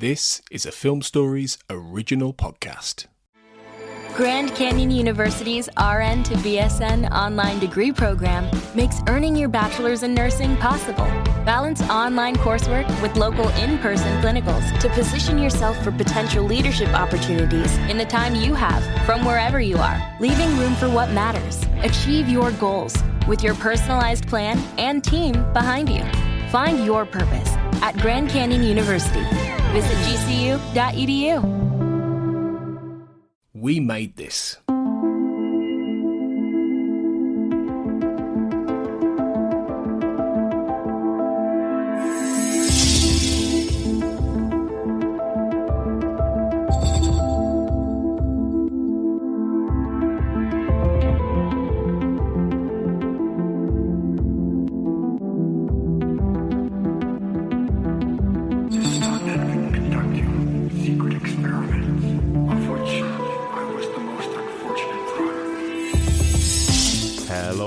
This is a Film Stories original podcast. Grand Canyon University's RN to BSN online degree program makes earning your bachelor's in nursing possible. Balance online coursework with local in-person clinicals to position yourself for potential leadership opportunities in the time you have from wherever you are, leaving room for what matters. Achieve your goals with your personalized plan and team behind you. Find your purpose at Grand Canyon University. Visit gcu.edu. We made this.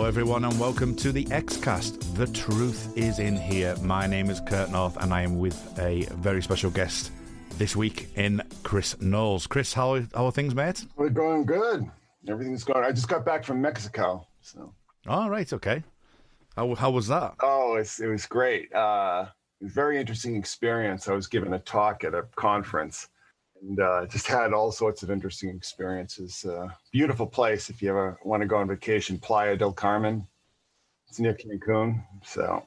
Everyone, and welcome to the Xcast. The truth is in here. My name is Kurt North, and I am with a very special guest this week in Chris Knowles. Chris, how are things, mate? We're going good. Everything's going. I just got back from Mexico. So. Oh, right, okay. How was that? Oh, it was great. It was a very interesting experience. I was given a talk at a conference, and just had all sorts of interesting experiences. Beautiful place if you ever want to go on vacation. Playa del Carmen. It's near Cancun. So.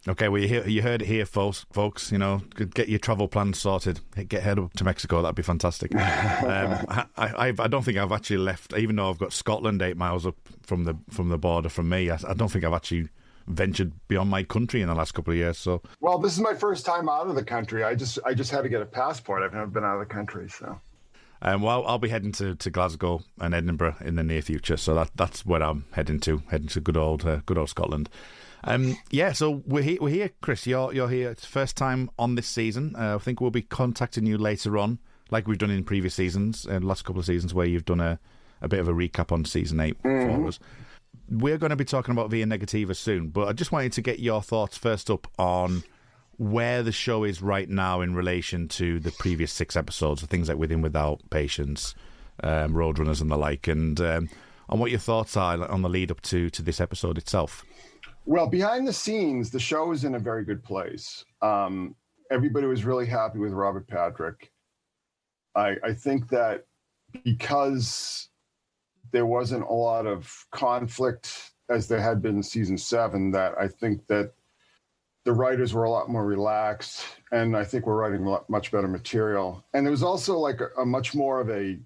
Okay, well, you heard it here, folks. You know, get your travel plans sorted. Head up to Mexico. That'd be fantastic. I don't think I've actually left, even though I've got Scotland 8 miles up from the border from me. I don't think I've actually ventured beyond my country in the last couple of years. So, well, this is my first time out of the country. I just had to get a passport. I've never been out of the country, so. Well, I'll be heading to Glasgow and Edinburgh in the near future. So that's where I'm heading to good old Scotland. So we're here, Chris. You're here. It's the first time on this season. I think we'll be contacting you later on, like we've done in previous seasons, the last couple of seasons, where you've done a bit of a recap on season 8 for us. We're going to be talking about Via Negativa soon, but I just wanted to get your thoughts first up on where the show is right now in relation to the previous 6 episodes, things like With and Without, Patience, Roadrunners and the like, and on what your thoughts are on the lead up to this episode itself. Well, behind the scenes, the show is in a very good place. Everybody was really happy with Robert Patrick. I think that because there wasn't a lot of conflict as there had been in season 7, that I think that the writers were a lot more relaxed, and I think we're writing much better material. And there was also like a much more of a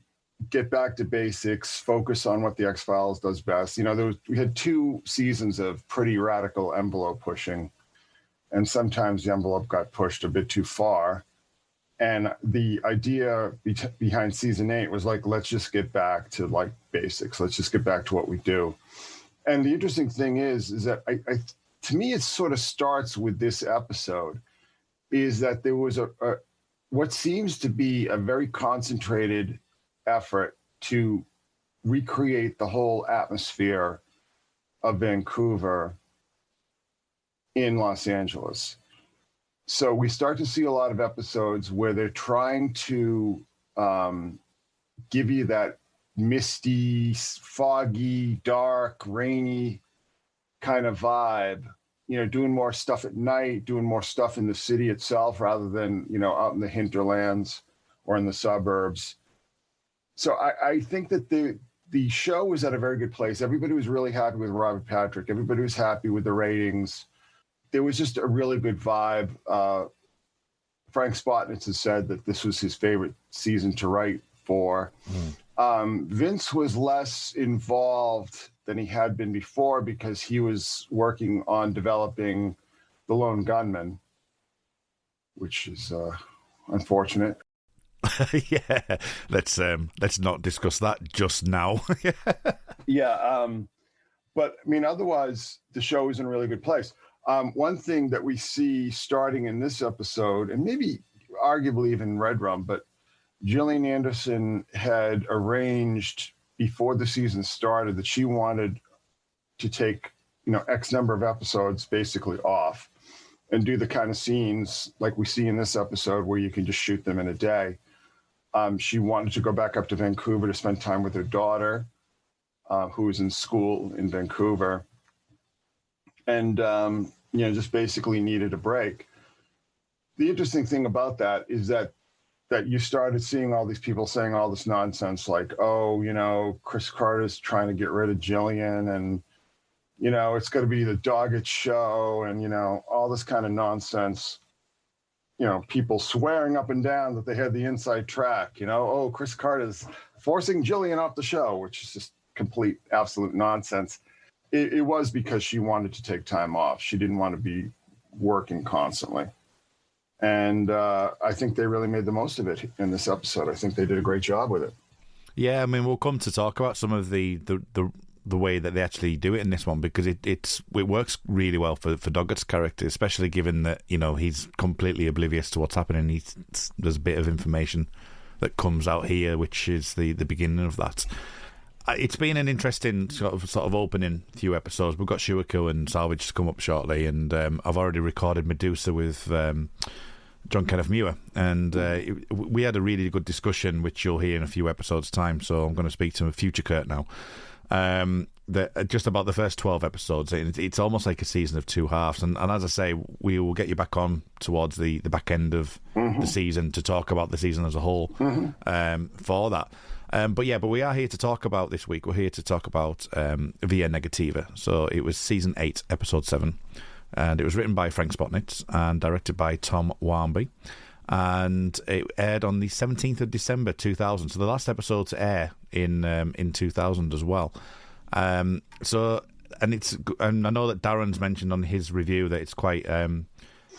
get back to basics, focus on what the X-Files does best. You know, we had 2 seasons of pretty radical envelope pushing, and sometimes the envelope got pushed a bit too far. And the idea behind season 8 was like, let's just get back to like basics. Let's just get back to what we do. And the interesting thing is that to me, it sort of starts with this episode, is that there was what seems to be a very concentrated effort to recreate the whole atmosphere of Vancouver in Los Angeles. So we start to see a lot of episodes where they're trying to give you that misty, foggy, dark, rainy kind of vibe, you know, doing more stuff at night, doing more stuff in the city itself rather than, you know, out in the hinterlands or in the suburbs. So I think that the show was at a very good place. Everybody was really happy with Robert Patrick. Everybody was happy with the ratings. There was just a really good vibe. Frank Spotnitz has said that this was his favorite season to write for. Vince was less involved than he had been before because he was working on developing The Lone Gunman, which is unfortunate. Yeah, let's not discuss that just now. Yeah, but I mean, otherwise, the show is in a really good place. One thing that we see starting in this episode, and maybe arguably even Red Rum, but Gillian Anderson had arranged before the season started that she wanted to take, you know, X number of episodes basically off. and do the kind of scenes like we see in this episode where you can just shoot them in a day. She wanted to go back up to Vancouver to spend time with her daughter, who was in school in Vancouver, and just basically needed a break. The interesting thing about that is that you started seeing all these people saying all this nonsense like, oh, Chris Carter's trying to get rid of Jillian, and it's going to be the Doggett show, and all this kind of nonsense. People swearing up and down that they had the inside track. Oh, Chris Carter's forcing Jillian off the show, which is just complete, absolute nonsense. It was because she wanted to take time off. She didn't want to be working constantly. And I think they really made the most of it in this episode. I think they did a great job with it. Yeah, I mean, we'll come to talk about some of the way that they actually do it in this one, because it works really well for Doggett's character, especially given that he's completely oblivious to what's happening. There's a bit of information that comes out here, which is the beginning of that. It's been an interesting sort of opening few episodes. We've got Shuiko and Salvage to come up shortly, and I've already recorded Medusa with John Kenneth Muir, and we had a really good discussion, which you'll hear in a few episodes' time. So I'm going to speak to future Kurt now. Just about the first 12 episodes. It's almost like a season of two halves, and as I say, we will get you back on towards the back end of the season to talk about the season as a whole for that. But we are here to talk about this week. We're here to talk about Via Negativa. So it was season 8, episode 7, and it was written by Frank Spotnitz and directed by Tom Warmby, and it aired on the 17th of December 2000. So the last episode to air in 2000 as well. And I know that Darren's mentioned on his review that it's quite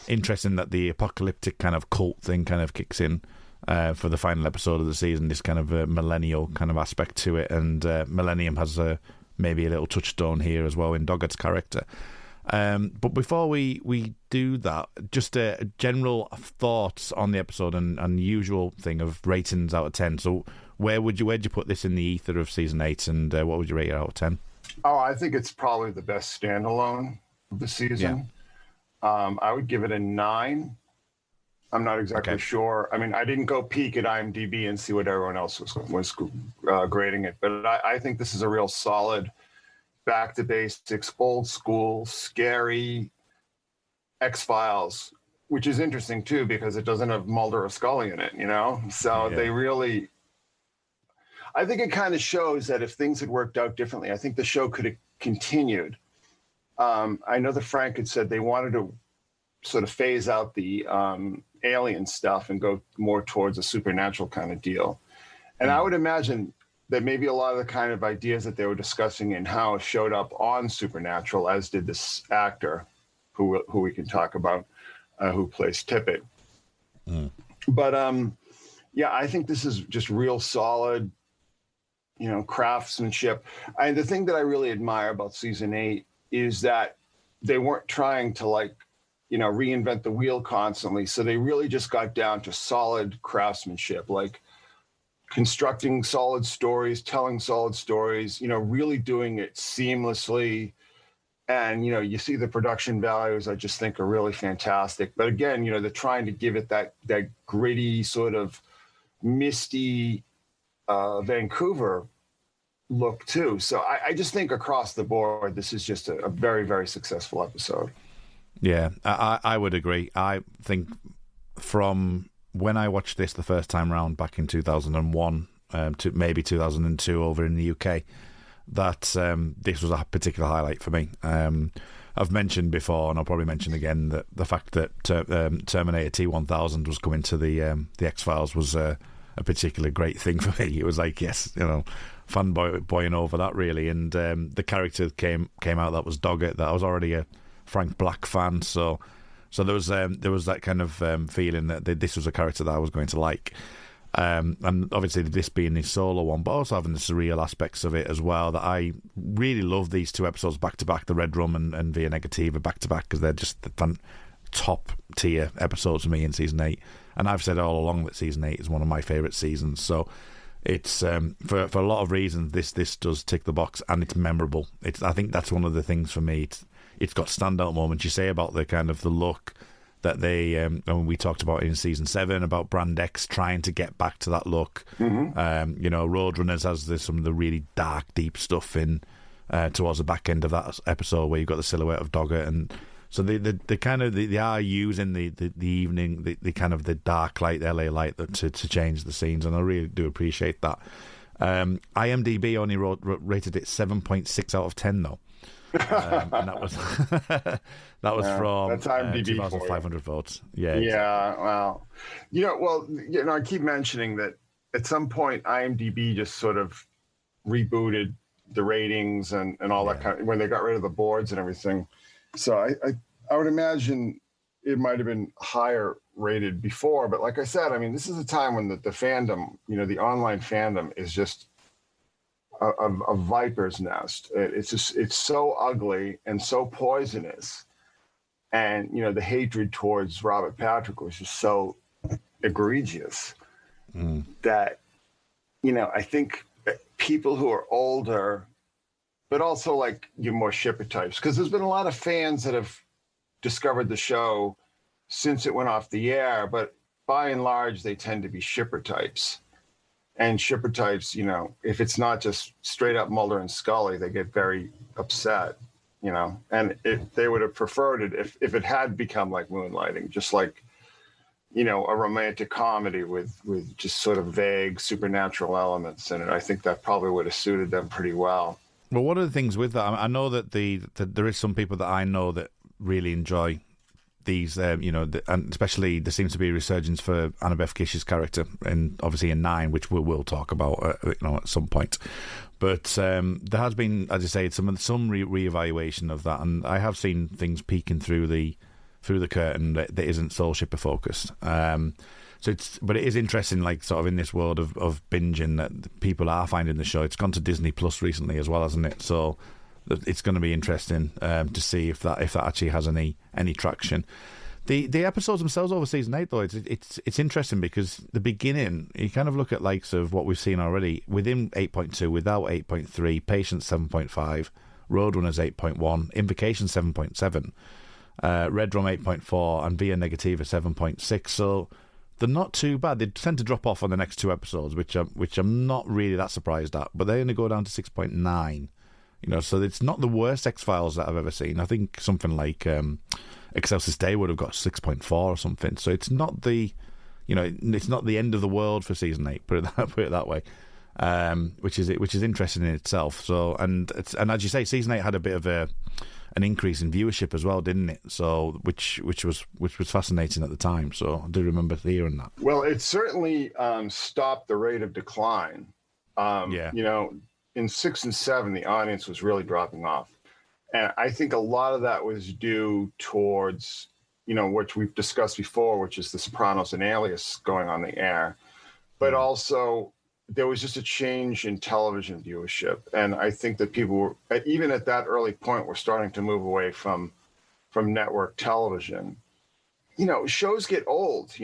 interesting that the apocalyptic kind of cult thing kind of kicks in for the final episode of the season, this kind of millennial kind of aspect to it, and Millennium has maybe a little touchstone here as well in Doggett's character. But before we do that, just general thoughts on the episode and usual thing of ratings out of 10. So where'd you put this in the ether of season 8, and what would you rate it out of 10? Oh, I think it's probably the best standalone of the season. Yeah. I would give it a 9. I'm not exactly sure. I mean, I didn't go peek at IMDb and see what everyone else was grading it, but I think this is a real solid, back to basics, old school, scary X-Files, which is interesting too because it doesn't have Mulder or Scully in it, So they really, I think it kind of shows that if things had worked out differently, I think the show could have continued. I know that Frank had said they wanted to sort of phase out the alien stuff and go more towards a supernatural kind of deal. And I would imagine that maybe a lot of the kind of ideas that they were discussing in house showed up on Supernatural, as did this actor who we can talk about, who plays Tippett. But I think this is just real solid, craftsmanship. And the thing that I really admire about season 8 is that they weren't trying to reinvent the wheel constantly. So they really just got down to solid craftsmanship, like constructing solid stories, telling solid stories, really doing it seamlessly. And, you see the production values, I just think are really fantastic. But again, they're trying to give it that gritty sort of misty Vancouver look too. So I just think across the board, this is just a very, very successful episode. Yeah, I would agree. I think from when I watched this the first time round back in 2001 to maybe 2002 over in the UK, that this was a particular highlight for me. I've mentioned before, and I'll probably mention again, that the fact that Terminator T-1000 was coming to the X-Files was a particular great thing for me. It was like, yes, fanboying over that really, and the character came out that was Doggett, that I was already a Frank Black fan, so there was that kind of feeling that this was a character that I was going to like, and obviously this being his solo one, but also having the surreal aspects of it as well. That I really love these two episodes back to back, the Red Rum and Via Negativa back to back, because they're just the top tier episodes for me in season 8. And I've said all along that season 8 is one of my favourite seasons. So it's for a lot of reasons this does tick the box, and it's memorable. I think that's one of the things for me. it's got standout moments. You say about the kind of the look that they, and we talked about in season 7 about Brand X trying to get back to that look. Mm-hmm. Roadrunners has some of the really dark, deep stuff in towards the back end of that episode where you've got the silhouette of Dogger, and so they are using the evening, the kind of the dark light, the LA light to change the scenes, and I really do appreciate that. IMDb only rated it 7.6 out of 10 though. And that was from that's IMDb 2,500 votes. Yeah. Well, I keep mentioning that at some point IMDb just sort of rebooted the ratings and all that kind of, when they got rid of the boards and everything. So I would imagine it might have been higher rated before, but like I said, I mean, this is a time when the fandom, the online fandom is just a viper's nest. It's so ugly and so poisonous, and the hatred towards Robert Patrick was just so egregious that I think people who are older, but also like your more shipper types, because there's been a lot of fans that have discovered the show since it went off the air, but by and large they tend to be shipper types. And shipper types, if it's not just straight up Mulder and Scully, they get very upset, and they would have preferred it if it had become like Moonlighting, just like, a romantic comedy with just sort of vague supernatural elements in it. I think that probably would have suited them pretty well. Well, one of the things with that, I know that there is some people that I know that really enjoy these, and especially there seems to be a resurgence for Annabeth Gish's character, and obviously in 9, which we will talk about, at some point. But there has been, as I say, some re-evaluation of that, and I have seen things peeking through the curtain that isn't Soul Shipper focused. But it is interesting, like sort of in this world of binging, that people are finding the show. It's gone to Disney Plus recently as well, hasn't it? So it's going to be interesting to see if that actually has any traction. The episodes themselves over season 8, though, it's interesting because the beginning, you kind of look at likes of what we've seen already within 8.2, without 8.3, Patience 7.5, Roadrunners 8.1, Invocation 7.7, Red Rum 8.4, and Via Negativa 7.6. So they're not too bad. They tend to drop off on the next 2 episodes, which I'm not really that surprised at. But they only go down to 6.9. So it's not the worst X-Files that I've ever seen. I think something like Excelsis Day would have got 6.4 or something. So it's not it's not the end of the world for season 8. Put it that way, which is interesting in itself. So and as you say, season 8 had a bit of an increase in viewership as well, didn't it? So which was fascinating at the time. So I do remember hearing that. Well, it certainly stopped the rate of decline. In 6 and 7, the audience was really dropping off. And I think a lot of that was due towards, which we've discussed before, which is The Sopranos and Alias going on the air. But also, there was just a change in television viewership. And I think that people were, even at that early point, were starting to move away from network television. Shows get old,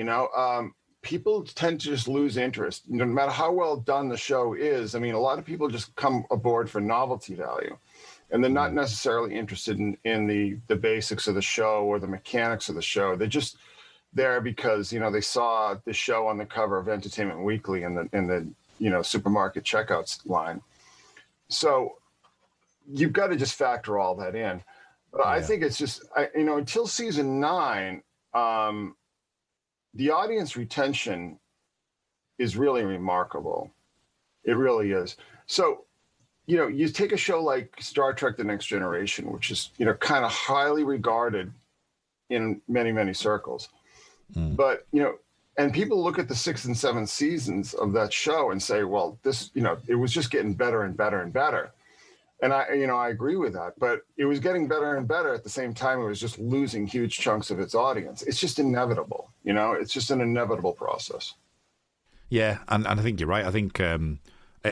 people tend to just lose interest. No matter how well done the show is, I mean, a lot of people just come aboard for novelty value, and they're not necessarily interested in the basics of the show or the mechanics of the show. They're just there because, they saw the show on the cover of Entertainment Weekly in the supermarket checkouts line. So you've got to just factor all that in. But I think it's just, until season 9, the audience retention is really remarkable. It really is. So, you take a show like Star Trek: The Next Generation, which is, kind of highly regarded in many, many circles. But, and people look at the 6th and 7th seasons of that show and say, well, this, it was just getting better and better and better. And I agree with that, but it was getting better and better at the same time. It was just losing huge chunks of its audience. It's just inevitable, it's just an inevitable process. Yeah. And I think you're right. I think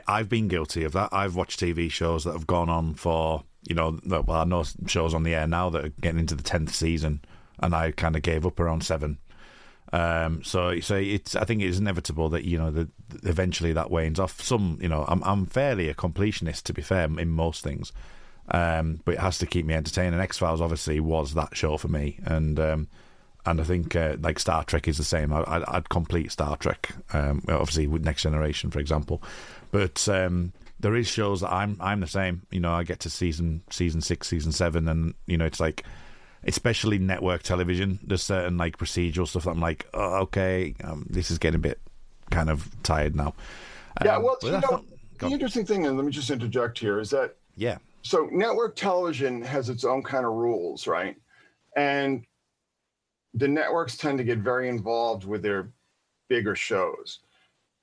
I've been guilty of that. I've watched TV shows that have gone on for, I know shows on the air now that are getting into the 10th season, and I kind of gave up around 7. So it's, I think it is inevitable that, that eventually that wanes off. I'm fairly a completionist, to be fair, in most things. but it has to keep me entertained. And X-Files obviously was that show for me, and I think like Star Trek is the same. I'd complete Star Trek, obviously with Next Generation, for example, but there is shows that I'm the same. You know, I get to season 6, season 7, and you know, it's like, especially network television, there's certain like procedural stuff that I'm like, oh, okay, this is getting a bit kind of tired now. Yeah, well, you know, the interesting thing, and let me just interject here, is that so network television has its own kind of rules, right? And the networks tend to get very involved with their bigger shows.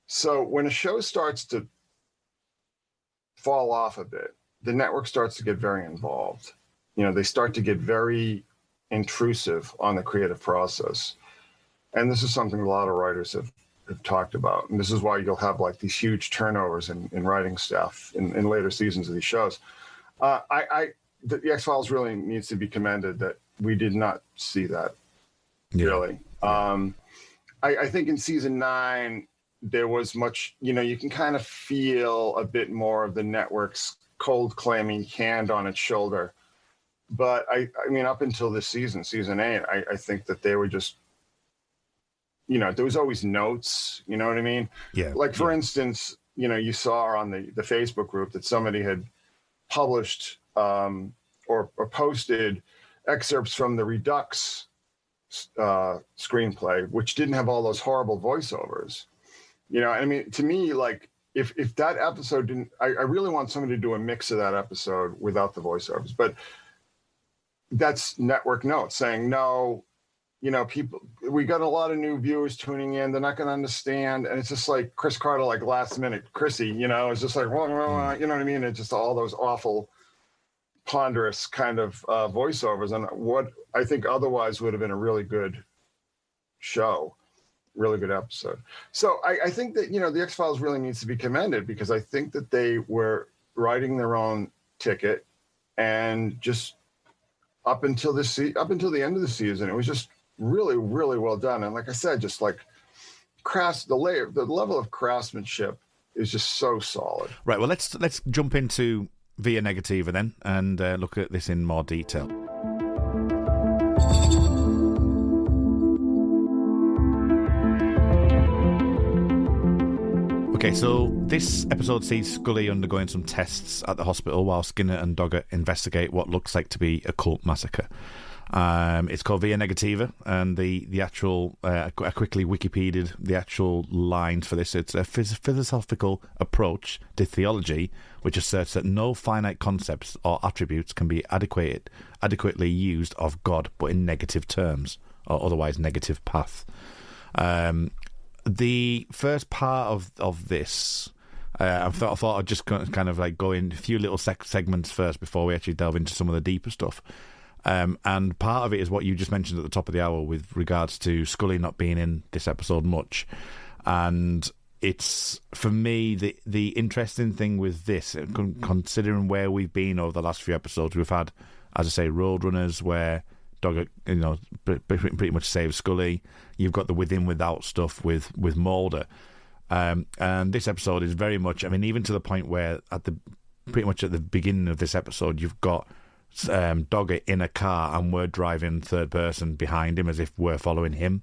So when a show starts to fall off a bit, the network starts to get very involved. You know, they start to get very intrusive on the creative process. And this is something a lot of writers have talked about. And this is why you'll have like these huge turnovers in writing staff in later seasons of these shows. The X-Files really needs to be commended that we did not see that, really. I think in season 9, there was much, you know, you can kind of feel a bit more of the network's cold, clammy hand on its shoulder. But I mean, up until this season 8, I think that they were just, you know, there was always notes, you know what I mean? Yeah. Like, for instance, you know, you saw on the Facebook group that somebody had published or posted excerpts from the Redux screenplay, which didn't have all those horrible voiceovers. You know, I mean, to me, like, if that episode didn't, I really want somebody to do a mix of that episode without the voiceovers. But that's network notes saying, no, you know, people, we got a lot of new viewers tuning in. They're not going to understand. And it's just like Chris Carter, like last minute, Chrissy, you know, it's just like, well, you know what I mean? It's just all those awful, ponderous kind of voiceovers. And what I think otherwise would have been a really good show, really good episode. So I think that, you know, the X-Files really needs to be commended, because I think that they were writing their own ticket, and just up until the end of the season, it was just really, really well done. And like I said, just like the level of craftsmanship is just so solid. Right. Well, let's jump into Via Negativa then, and look at this in more detail. Okay, so this episode sees Scully undergoing some tests at the hospital while Skinner and Doggett investigate what looks like to be a cult massacre. It's called Via Negativa, and the actual, I quickly Wikipedia'd the actual lines for this. It's a philosophical approach to theology which asserts that no finite concepts or attributes can be adequately used of God, but in negative terms, or otherwise negative path. The first part of this, I thought I'd just kind of like go in a few little segments first before we actually delve into some of the deeper stuff. And part of it is what you just mentioned at the top of the hour with regards to Scully not being in this episode much. And it's, for me, the interesting thing with this, considering where we've been over the last few episodes, we've had, as I say, Roadrunners, where Doggett, you know, pretty much saves Scully. You've got the within without stuff with Mulder, and this episode is very much, I mean, even to the point where pretty much at the beginning of this episode, you've got Doggett in a car and we're driving third person behind him as if we're following him,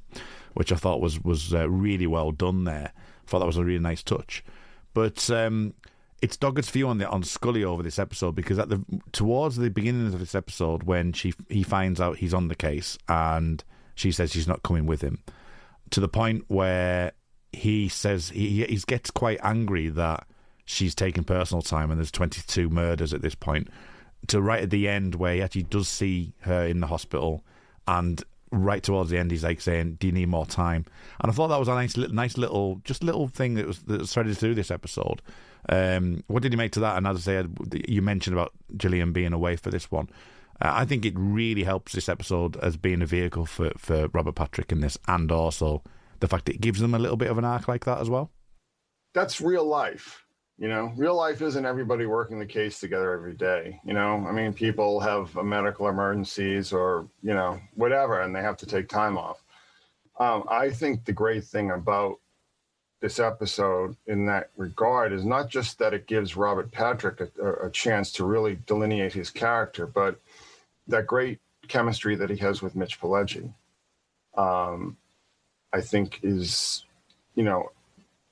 which I thought was really well done there. I thought that was a really nice touch. But it's Doggett's view on Scully over this episode, because towards the beginning of this episode, when he finds out he's on the case and she says she's not coming with him, to the point where he says he gets quite angry that she's taking personal time and there's 22 murders at this point, to right at the end where he actually does see her in the hospital, and right towards the end he's like saying, do you need more time? And I thought that was a nice little thing that was threaded through this episode. What did you make to that? And as I said, you mentioned about Gillian being away for this one. I think it really helps this episode as being a vehicle for Robert Patrick in this, and also the fact that it gives them a little bit of an arc like that as well. That's real life. You know, real life isn't everybody working the case together every day. You know, I mean, people have medical emergencies or, you know, whatever, and they have to take time off. I think the great thing about this episode in that regard is not just that it gives Robert Patrick a chance to really delineate his character, but that great chemistry that he has with Mitch Pileggi, I think is,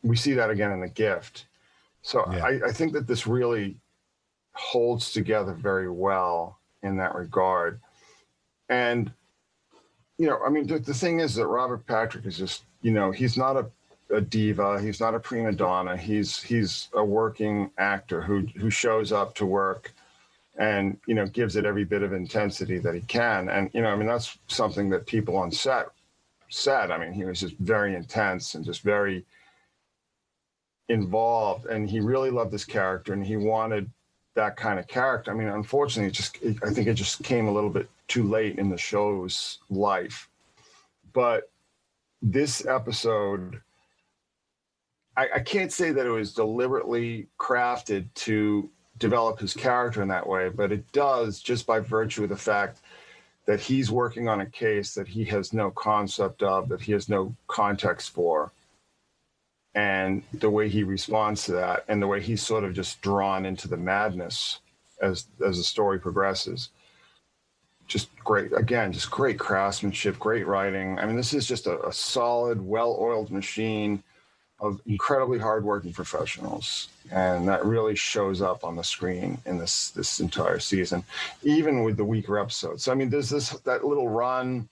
we see that again in The Gift. So yeah. I think that this really holds together very well in that regard. And, the thing is that Robert Patrick is just, he's not a diva. He's not a prima donna. He's a working actor who shows up to work and, gives it every bit of intensity that he can. And, that's something that people on set said. He was just very intense and just very involved. And he really loved this character and he wanted that kind of character. Unfortunately, I think it just came a little bit too late in the show's life. But this episode, I can't say that it was deliberately crafted to develop his character in that way, but it does just by virtue of the fact that he's working on a case that he has no concept of, that he has no context for. And the way he responds to that and the way he's sort of just drawn into the madness as the story progresses. Just great, again, just great craftsmanship, great writing. This is just a solid, well-oiled machine of incredibly hardworking professionals. And that really shows up on the screen in this entire season, even with the weaker episodes. So, there's that little run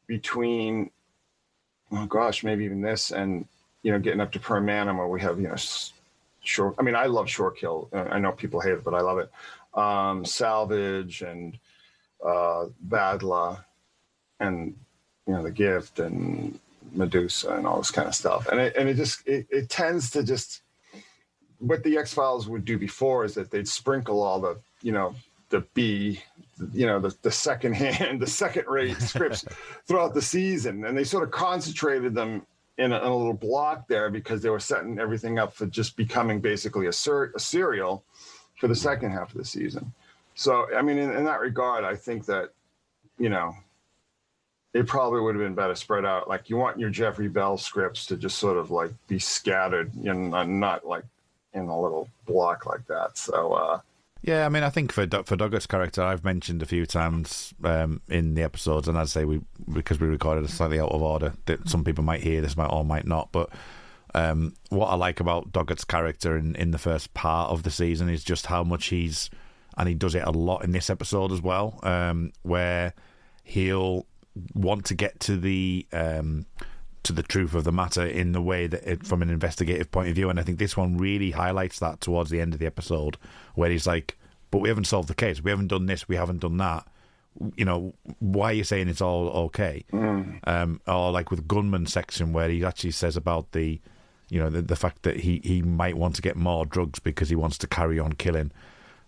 between, maybe even this and, getting up to Pearl Manum where we have, short. I love Short Kill. I know people hate it, but I love it. Salvage and Badla and, The Gift and Medusa and all this kind of stuff. And it tends to just, what the X-Files would do before is that they'd sprinkle all the, the B, the second-hand, the second-rate scripts throughout the season. And they sort of concentrated them in a little block there because they were setting everything up for just becoming basically a serial for the second half of the season. So, in that regard, I think that, it probably would have been better spread out. Like, you want your Jeffrey Bell scripts to just sort of like be scattered and not like in a little block like that. So, yeah, I think for Duggett's character, I've mentioned a few times in the episodes, and I'd say because we recorded it slightly out of order, that some people might hear this, might not. But what I like about Duggett's character in the first part of the season is just how much and he does it a lot in this episode as well, where he'll want to get to the truth of the matter in the way that from an investigative point of view. And I think this one really highlights that towards the end of the episode, where he's like, but we haven't solved the case. We haven't done this. We haven't done that. Why are you saying it's all okay? Or like with Gunman section, where he actually says about the fact that he might want to get more drugs because he wants to carry on killing.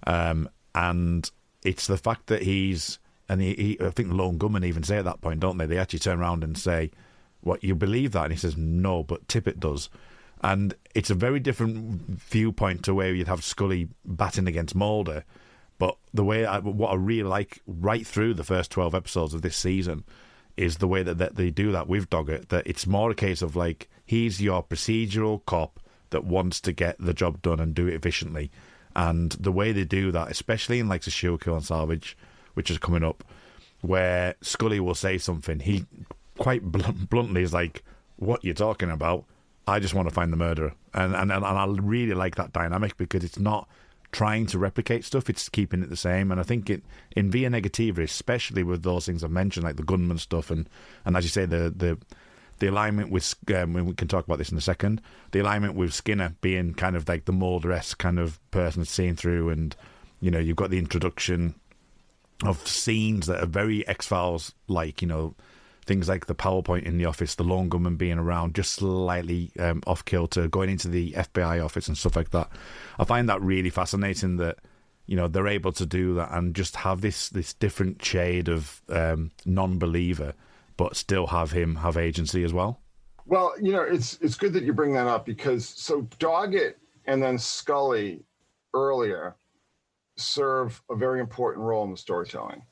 And it's the fact that I think the lone gunmen even say at that point, don't they? They actually turn around and say, what, you believe that? And he says, no, but Tippett does. And it's a very different viewpoint to where you'd have Scully batting against Mulder. But what I really like right through the first 12 episodes of this season is the way that they do that with Doggett, that it's more a case of like, he's your procedural cop that wants to get the job done and do it efficiently. And the way they do that, especially in like the Shield Kill and Salvage, which is coming up, where Scully will say something, he quite bluntly is like, what you're talking about? I just want to find the murderer. And I really like that dynamic because it's not trying to replicate stuff, it's keeping it the same. And I think in Via Negativa, especially with those things I mentioned, like the gunman stuff, and as you say, the alignment with, we can talk about this in a second, the alignment with Skinner being kind of like the Mulder-esque kind of person seen through, and you've got the introduction of scenes that are very X-Files like, things like the PowerPoint in the office, the lone gunman being around just slightly off kilter, going into the FBI office and stuff like that. I find that really fascinating that they're able to do that and just have this different shade of non-believer, but still have him have agency as well. Well, it's good that you bring that up because so Doggett and then Scully earlier serve a very important role in the storytelling.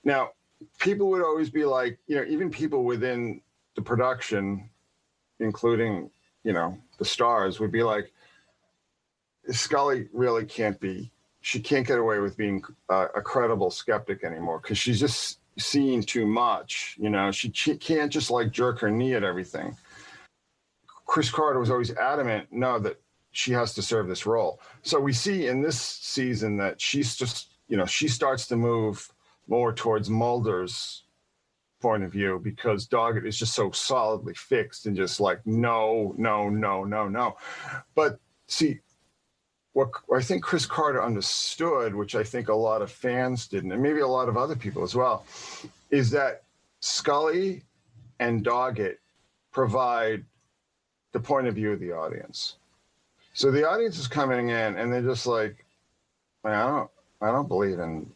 Now, people would always be like, even people within the production, including, the stars would be like, Scully really she can't get away with being a credible skeptic anymore because she's just seeing too much. She can't just like jerk her knee at everything. Chris Carter was always adamant, no, that she has to serve this role. So we see in this season that she's just, she starts to move more towards Mulder's point of view because Doggett is just so solidly fixed and just like, no. But see, what I think Chris Carter understood, which I think a lot of fans didn't, and maybe a lot of other people as well, is that Scully and Doggett provide the point of view of the audience. So the audience is coming in and they're just like, I don't believe in,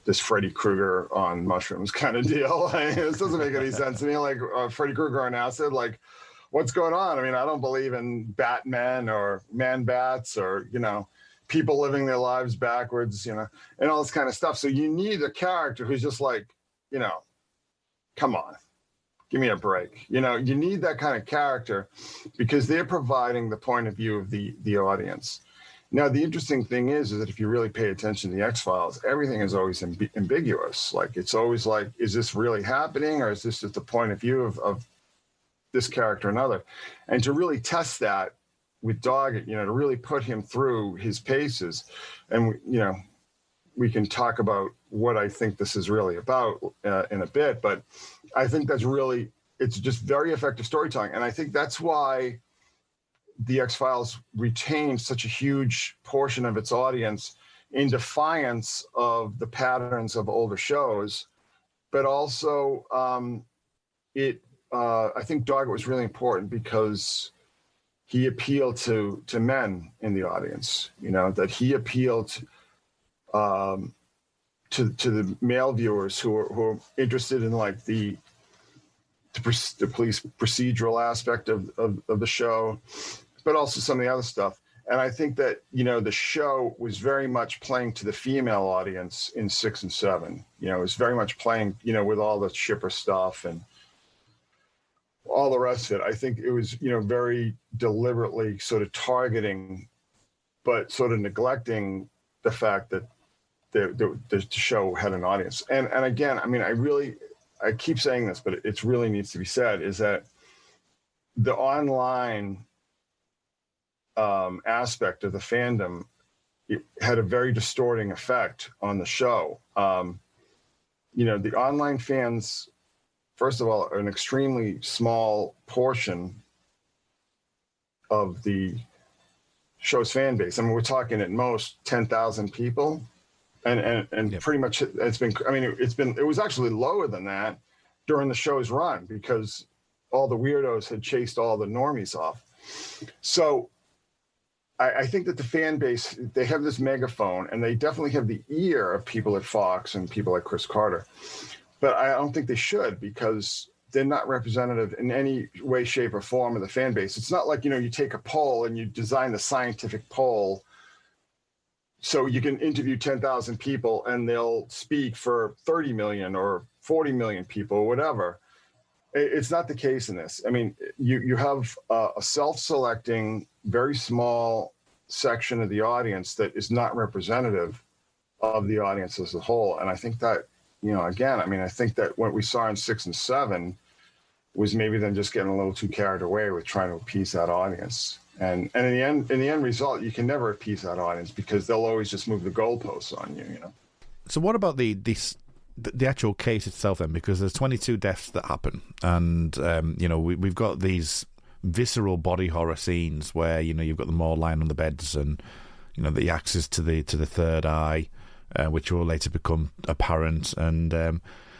this Freddy Krueger on mushrooms kind of deal. This doesn't make any sense to me. Like Freddy Krueger on acid, like what's going on? I mean, I don't believe in Batmen or man-bats or, people living their lives backwards, and all this kind of stuff. So you need a character who's just like, come on, give me a break. You need that kind of character because they're providing the point of view of the audience. Now, the interesting thing is that if you really pay attention to the X-Files, everything is always ambiguous. Like, it's always like, is this really happening? Or is this just the point of view of this character or another? And to really test that with Doggett, to really put him through his paces. And, we can talk about what I think this is really about in a bit. But I think it's just very effective storytelling. And I think that's why the X-Files retained such a huge portion of its audience in defiance of the patterns of older shows. But also, I think Doggett was really important because he appealed to men in the audience, that he appealed to the male viewers who are interested in like the police procedural aspect of the show, but also some of the other stuff. And I think that, the show was very much playing to the female audience in 6 and 7. It was very much playing, with all the shipper stuff and all the rest of it. I think it was, very deliberately sort of targeting, but sort of neglecting the fact that the show had an audience. And again, I mean, I keep saying this, but it really needs to be said, is that the online aspect of the fandom, it had a very distorting effect on the show. The online fans, first of all, are an extremely small portion of the show's fan base. I mean, we're talking at most 10,000 people. And yep. Pretty much it was actually lower than that during the show's run because all the weirdos had chased all the normies off. So I think that the fan base, they have this megaphone and they definitely have the ear of people at Fox and people like Chris Carter. But I don't think they should because they're not representative in any way, shape, or form of the fan base. It's not like, you take a poll and you design the scientific poll so you can interview 10,000 people and they'll speak for 30 million or 40 million people, or whatever. It's not the case in this. I mean, you have a self-selecting, very small section of the audience that is not representative of the audience as a whole. And I think that, again, I think that what we saw in 6 and 7 was maybe them just getting a little too carried away with trying to appease that audience. And in the end result, you can never appease that audience because they'll always just move the goalposts on you. So what about the actual case itself then? Because there's 22 deaths that happen, and we've got these visceral body horror scenes where you've got them all lying on the beds, and the axes to the third eye, which will later become apparent, and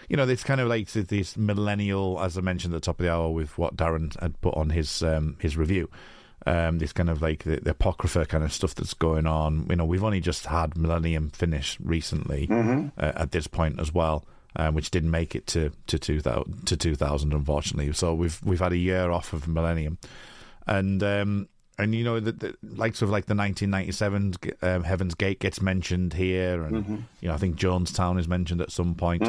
it's kind of like this millennial, as I mentioned at the top of the hour with what Darren had put on his review. This kind of like the Apocrypha kind of stuff that's going on. We've only just had Millennium finish recently at this point as well, which didn't make it to 2000 unfortunately. So we've had a year off of Millennium, and And the likes of like the 1997 Heaven's Gate gets mentioned here, and I think Jonestown is mentioned at some point.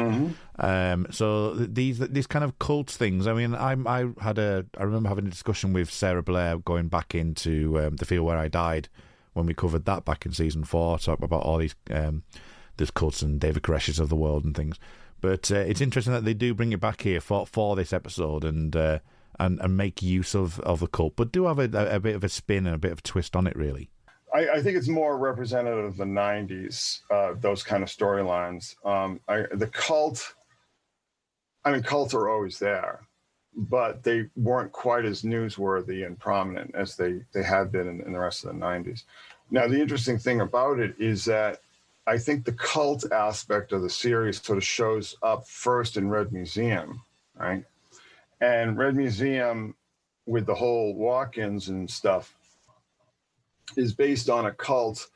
So these kind of cult things. I mean, I remember having a discussion with Sarah Blair going back into The Field Where I Died when we covered that back in season 4, talking about all these cults and David Koresh's of the world and things. But it's interesting that they do bring it back here for this episode and make use of the cult, but do have a bit of a spin and a bit of a twist on it, really. I think it's more representative of the 90s, those kind of storylines. The cult, cults are always there, but they weren't quite as newsworthy and prominent as they had been in the rest of the 90s. Now, the interesting thing about it is that I think the cult aspect of the series sort of shows up first in Red Museum, right? And Red Museum, with the whole walk-ins and stuff, is based on a cult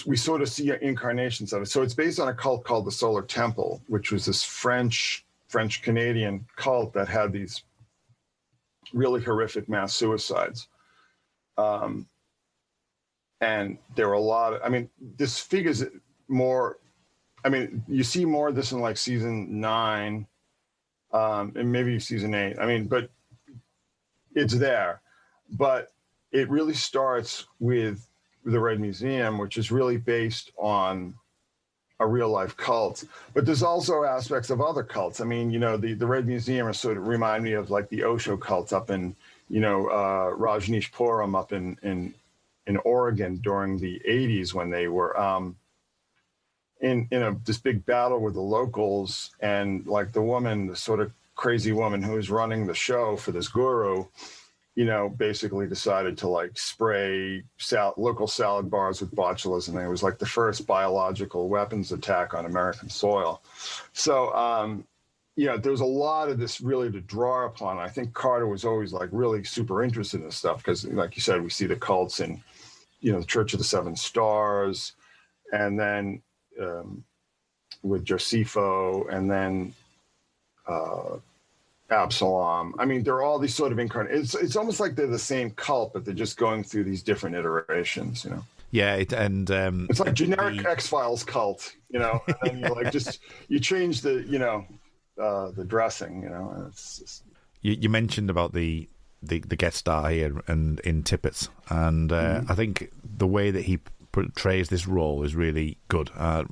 we sort of see incarnations of it. So it's based on a cult called the Solar Temple, which was this French-Canadian cult that had these really horrific mass suicides. And there were a lot of, this figures more, you see more of this in like season 9, and maybe season 8. But it's there. But it really starts with the Red Museum, which is really based on a real life cult. But there's also aspects of other cults. The Red Museum is sort of remind me of like the Osho cult up in, Rajneeshpuram up in Oregon during the 80s when they were in this big battle with the locals, and like the sort of crazy woman who was running the show for this guru, basically decided to like spray local salad bars with botulism. And it was like the first biological weapons attack on American soil. So, there was a lot of this really to draw upon. I think Carter was always like really super interested in this stuff because, like you said, we see the cults in, the Church of the Seven Stars, and then with Josephus, and then Absalom. There are all these sort of incarnations. It's almost like they're the same cult, but they're just going through these different iterations, Yeah, it's like generic X-Files cult, and then you change the dressing, and it's just... You mentioned about the guest star here and in Tippett's, and I think the way that he portrays this role is really good. I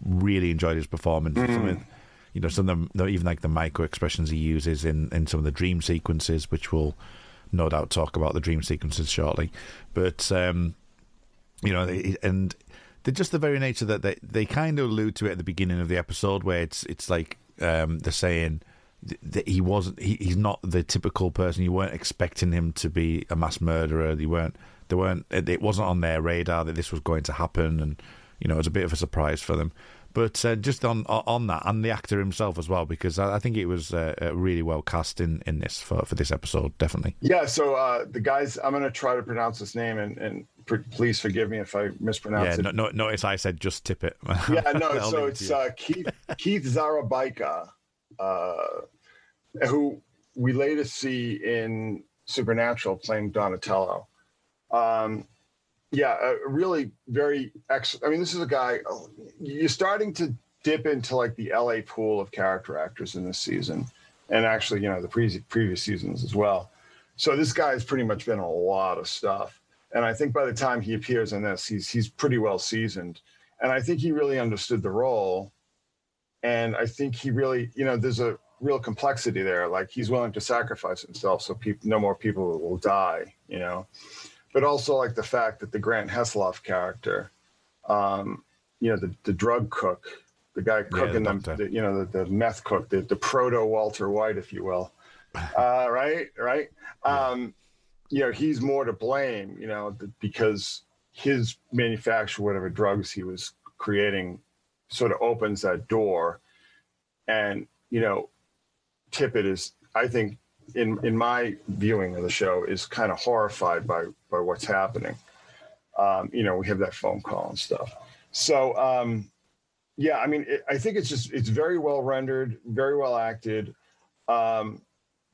really enjoyed his performance. Some of them, even like the micro expressions he uses in some of the dream sequences, which we'll no doubt talk about the dream sequences shortly. But and they're just the very nature that they kind of allude to it at the beginning of the episode, where it's like they're saying that he's not the typical person. You weren't expecting him to be a mass murderer. It wasn't on their radar that this was going to happen, and it was a bit of a surprise for them. But just on that, and the actor himself as well, because I think it was really well cast in this for this episode, definitely. Yeah, so the guys, I'm going to try to pronounce his name, and please forgive me if I mispronounce it. No, notice I said just Tippett. Yeah, no, so it's Keith Zarabaika, who we later see in Supernatural playing Donatello. Really very this is a guy, you're starting to dip into like the LA pool of character actors in this season, and actually, the previous seasons as well. So this guy has pretty much been in a lot of stuff. And I think by the time he appears in this, he's pretty well seasoned. And I think he really understood the role. And I think he really, there's a real complexity there. Like he's willing to sacrifice himself so no more people will die, But also like the fact that the Grant Heslov character, the drug cook, the guy cooking them, the meth cook, the proto Walter White, if you will, right? He's more to blame, because his manufacture, whatever drugs he was creating, sort of opens that door. And, Tippett is, I think, in my viewing of the show, is kind of horrified by what's happening. We have that phone call and stuff. So, I think it's very well rendered, very well acted.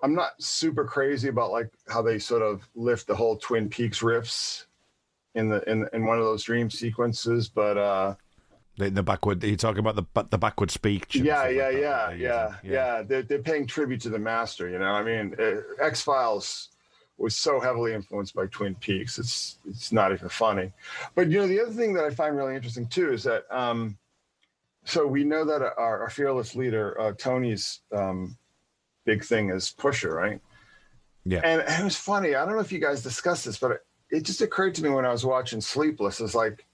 I'm not super crazy about like how they sort of lift the whole Twin Peaks riffs in one of those dream sequences, but the backward. You're talking about the backward speech. Yeah. They're paying tribute to the master. You know, I mean, X-Files was so heavily influenced by Twin Peaks. It's not even funny. But you know, the other thing that I find really interesting too is that so we know that our fearless leader Tony's big thing is Pusher, right? Yeah. And it was funny. I don't know if you guys discussed this, but it just occurred to me when I was watching Sleepless. It's like,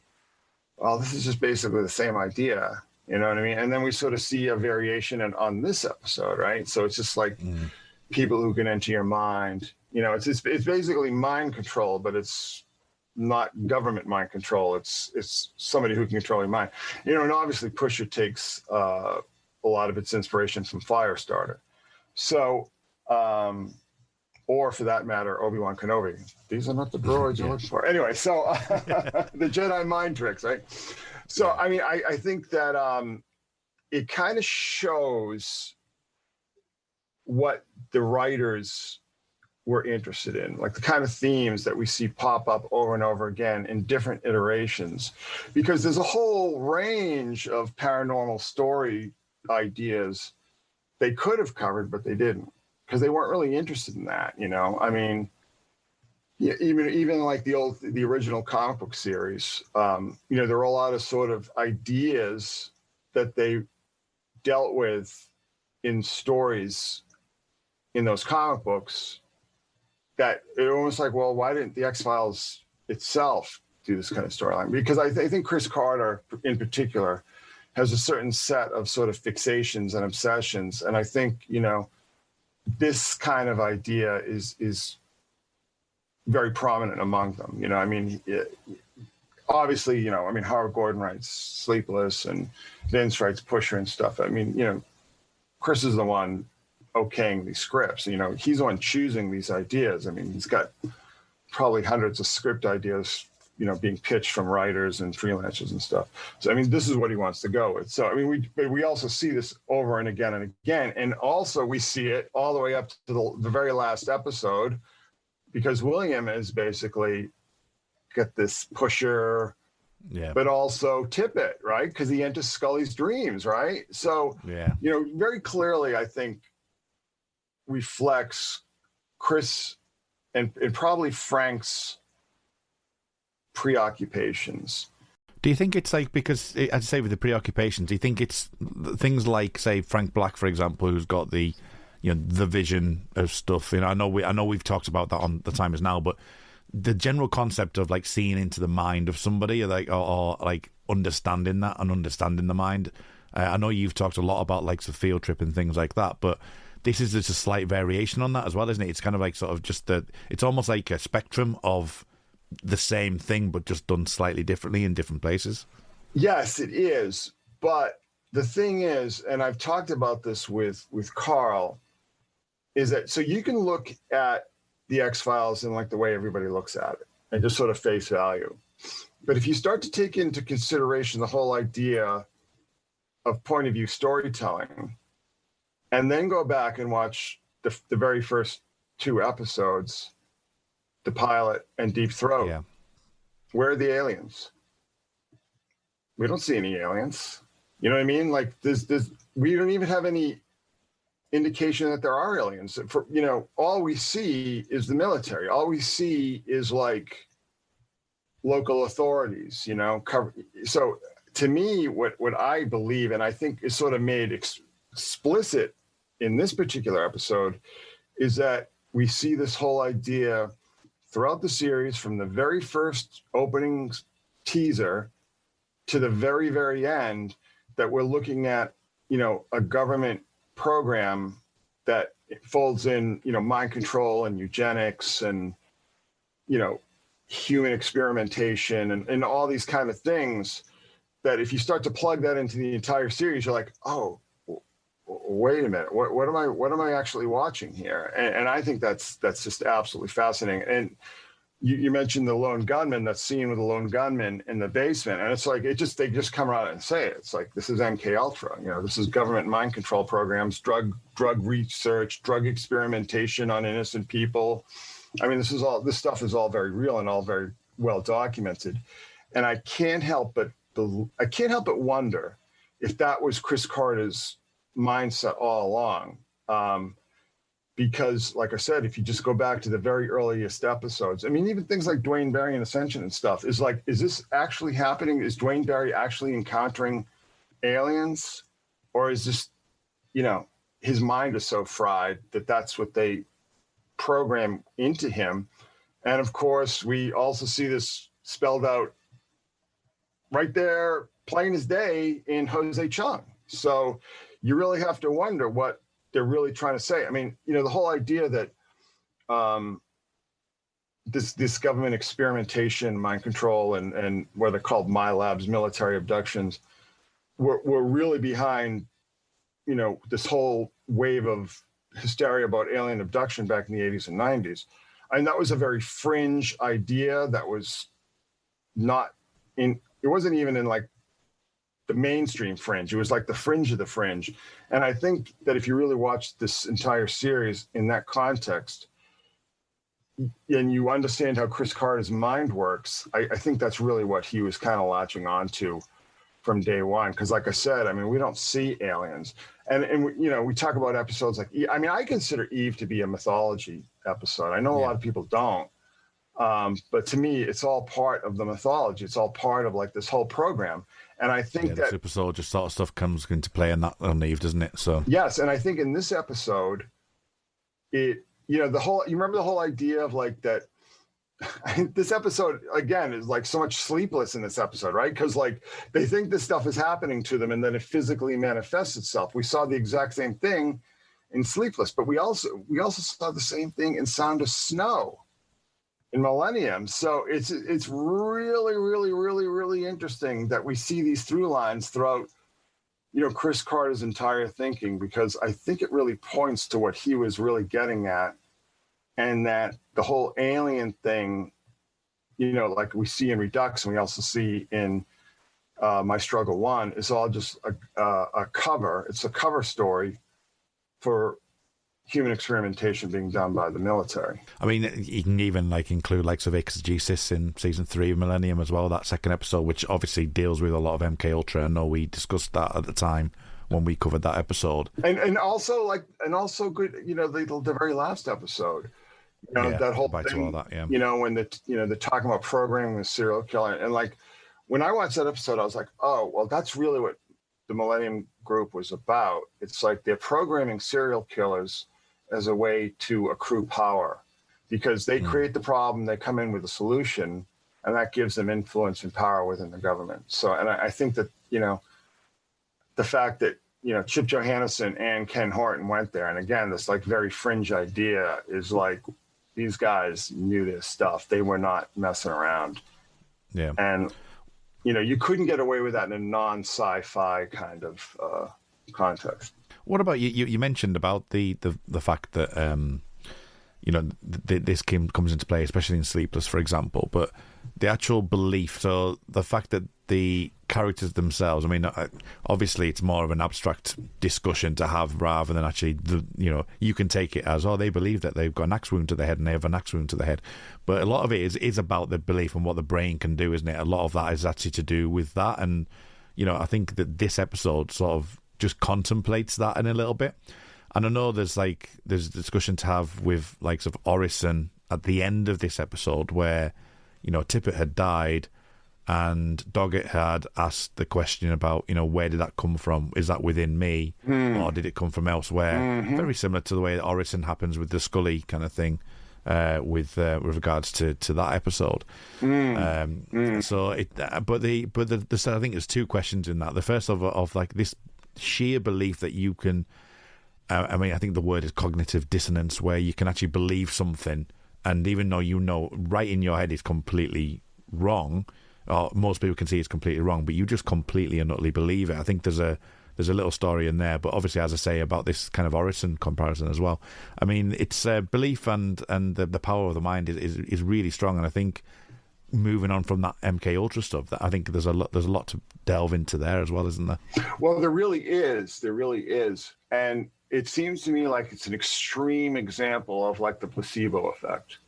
well, this is just basically the same idea. You know what I mean? And then we sort of see a variation on this episode, right? So it's just like people who can enter your mind. You know, it's basically mind control, but it's not government mind control. It's somebody who can control your mind. You know, and obviously Pusher takes a lot of its inspiration from Firestarter. So, or for that matter, Obi-Wan Kenobi. These are not the droids you're looking for. Anyway, so the Jedi mind tricks, right? So, I mean, I think that it kind of shows what the writers were interested in, like the kind of themes that we see pop up over and over again in different iterations, because there's a whole range of paranormal story ideas they could have covered, but they didn't, because they weren't really interested in that. You know, I mean, yeah, even like the original comic book series, you know, there were a lot of sort of ideas that they dealt with in stories in those comic books that it almost like, well, why didn't the X-Files itself do this kind of storyline? Because I think Chris Carter in particular has a certain set of sort of fixations and obsessions. And I think, you know, this kind of idea is very prominent among them. You know, I mean, obviously, you know, I mean, Howard Gordon writes Sleepless and Vince writes Pusher and stuff. I mean, you know, Chris is the one okaying these scripts. You know, he's the one choosing these ideas. I mean, he's got probably hundreds of script ideas, you know, being pitched from writers and freelancers and stuff. So, I mean, this is what he wants to go with. So, I mean, we also see this over and again and again. And also we see it all the way up to the very last episode, because William is basically got this Pusher, but also Tippett, right? Because he enters Scully's dreams, right? So, you know, very clearly, I think, reflects Chris and probably Frank's preoccupations. Do you think it's like, because as I say with the preoccupations, do you think it's things like, say, Frank Black, for example, who's got the, you know, the vision of stuff? You know, I know we've talked about that on The Time Is Now, but the general concept of like seeing into the mind of somebody, or like understanding that and understanding the mind. I know you've talked a lot about like the field trip and things like that, but this is just a slight variation on that as well, isn't it? It's kind of like sort of just it's almost like a spectrum of the same thing, but just done slightly differently in different places. Yes, it is. But the thing is, and I've talked about this with Carl, is that so you can look at the X-Files in like the way everybody looks at it and just sort of face value. But if you start to take into consideration the whole idea of point of view storytelling, and then go back and watch the very first two episodes, the pilot and Deep Throat, where are the aliens? We don't see any aliens. You know what I mean? Like we don't even have any indication that there are aliens. For, you know, all we see is the military. All we see is like local authorities, you know, so to me, what I believe, and I think is sort of made explicit in this particular episode, is that we see this whole idea throughout the series, from the very first opening teaser to the very, very end, that we're looking at, you know, a government program that folds in, you know, mind control and eugenics and, you know, human experimentation and all these kind of things, that if you start to plug that into the entire series, you're like, oh, wait a minute, what am I actually watching here? And I think that's just absolutely fascinating. And you mentioned the lone gunman, that scene with the lone gunman in the basement, and it's like they just come out and say it. It's like, this is MK Ultra, this is government mind control programs, drug research, drug experimentation on innocent people. I mean, this stuff is all very real and all very well documented, and I can't help but wonder if that was Chris Carter's mindset all along. Because, like I said, if you just go back to the very earliest episodes, I mean, even things like Dwayne Barry and Ascension and stuff, is this actually happening? Is Dwayne Barry actually encountering aliens? Or is this, his mind is so fried that that's what they program into him? And of course, we also see this spelled out right there, plain as day, in Jose Chung. So you really have to wonder what they're really trying to say. I mean, the whole idea that this government experimentation, mind control, and what they're called MILABs, military abductions, were really behind, this whole wave of hysteria about alien abduction back in the 80s and 90s. I mean, that was a very fringe idea that was not in, it wasn't even in like the mainstream fringe. It was like the fringe of the fringe. And I think that if you really watch this entire series in that context, and you understand how Chris Carter's mind works, I think that's really what he was kind of latching on to from day one. Because like I said, I mean, we don't see aliens. And we talk about episodes like, I mean, I consider Eve to be a mythology episode. I know a lot of people don't. But to me, it's all part of the mythology. It's all part of like this whole program. And I think that super soldier sort of stuff comes into play in that on Eve, doesn't it? So yes, and I think in this episode, you remember the whole idea of like that. This episode again is like so much sleepless in this episode, right? Because like they think this stuff is happening to them, and then it physically manifests itself. We saw the exact same thing in Sleepless, but we also saw the same thing in Sound of Snow in Millennium. So it's really, really, really, really interesting that we see these through lines throughout, Chris Carter's entire thinking, because I think it really points to what he was really getting at, and that the whole alien thing, like we see in Redux and we also see in My Struggle 1, is all just a cover. It's a cover story for human experimentation being done by the military. I mean, you can even include likes of Exegesis in season 3 of Millennium as well, that second episode, which obviously deals with a lot of MK Ultra. I know we discussed that at the time when we covered that episode. And also good, the very last episode, that whole thing, all that, when they're talking about programming the serial killer, and like when I watched that episode, I was like, oh, well, that's really what the Millennium Group was about. It's like they're programming serial killers as a way to accrue power, because they create the problem, they come in with a solution, and that gives them influence and power within the government. So, and I think that, the fact that, Chip Johannesson and Ken Horton went there, and again, this like very fringe idea is like, these guys knew this stuff. They were not messing around. Yeah. And, you couldn't get away with that in a non-sci-fi kind of context. What about you? You mentioned about the fact that this comes into play, especially in Sleepless, for example. But the actual belief, so the fact that the characters themselves, I mean, obviously it's more of an abstract discussion to have rather than actually you can take it as, they believe that they've got an axe wound to the head and they have an axe wound to the head. But a lot of it is about the belief and what the brain can do, isn't it? A lot of that is actually to do with that, and I think that this episode sort of just contemplates that in a little bit. And I know there's a discussion to have with likes of Orison at the end of this episode where, Tippett had died and Doggett had asked the question about, where did that come from? Is that within me or did it come from elsewhere? Mm-hmm. Very similar to the way that Orison happens with the Scully kind of thing with regards to that episode. So I think there's two questions in that. The first of like this sheer belief that you can, I think the word is cognitive dissonance, where you can actually believe something, and even though right in your head it's completely wrong, or most people can see it's completely wrong, but you just completely and utterly believe it. I think there's there's a little story in there. But obviously, as I say, about this kind of Orison comparison as well. I mean, it's belief and the power of the mind is really strong, and I think moving on from that MK Ultra stuff, that I think there's a lot to delve into there as well, isn't there? Well, there really is, and it seems to me like it's an extreme example of like the placebo effect.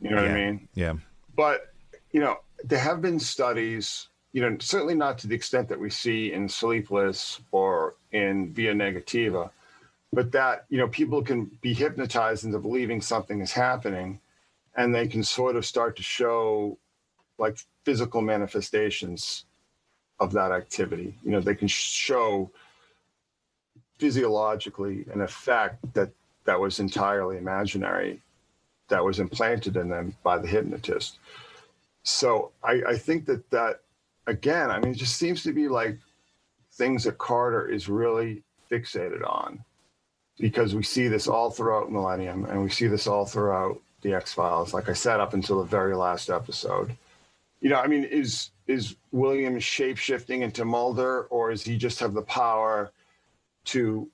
You know what I mean? Yeah. But there have been studies, certainly not to the extent that we see in Sleepless or in Via Negativa, but that people can be hypnotized into believing something is happening, and they can sort of start to show like physical manifestations of that activity. They can show physiologically an effect that was entirely imaginary, that was implanted in them by the hypnotist. So I think that again, I mean, it just seems to be like things that Carter is really fixated on, because we see this all throughout Millennium, and we see this all throughout the X-Files, like I said, up until the very last episode. I mean, is William shape-shifting into Mulder, or does he just have the power to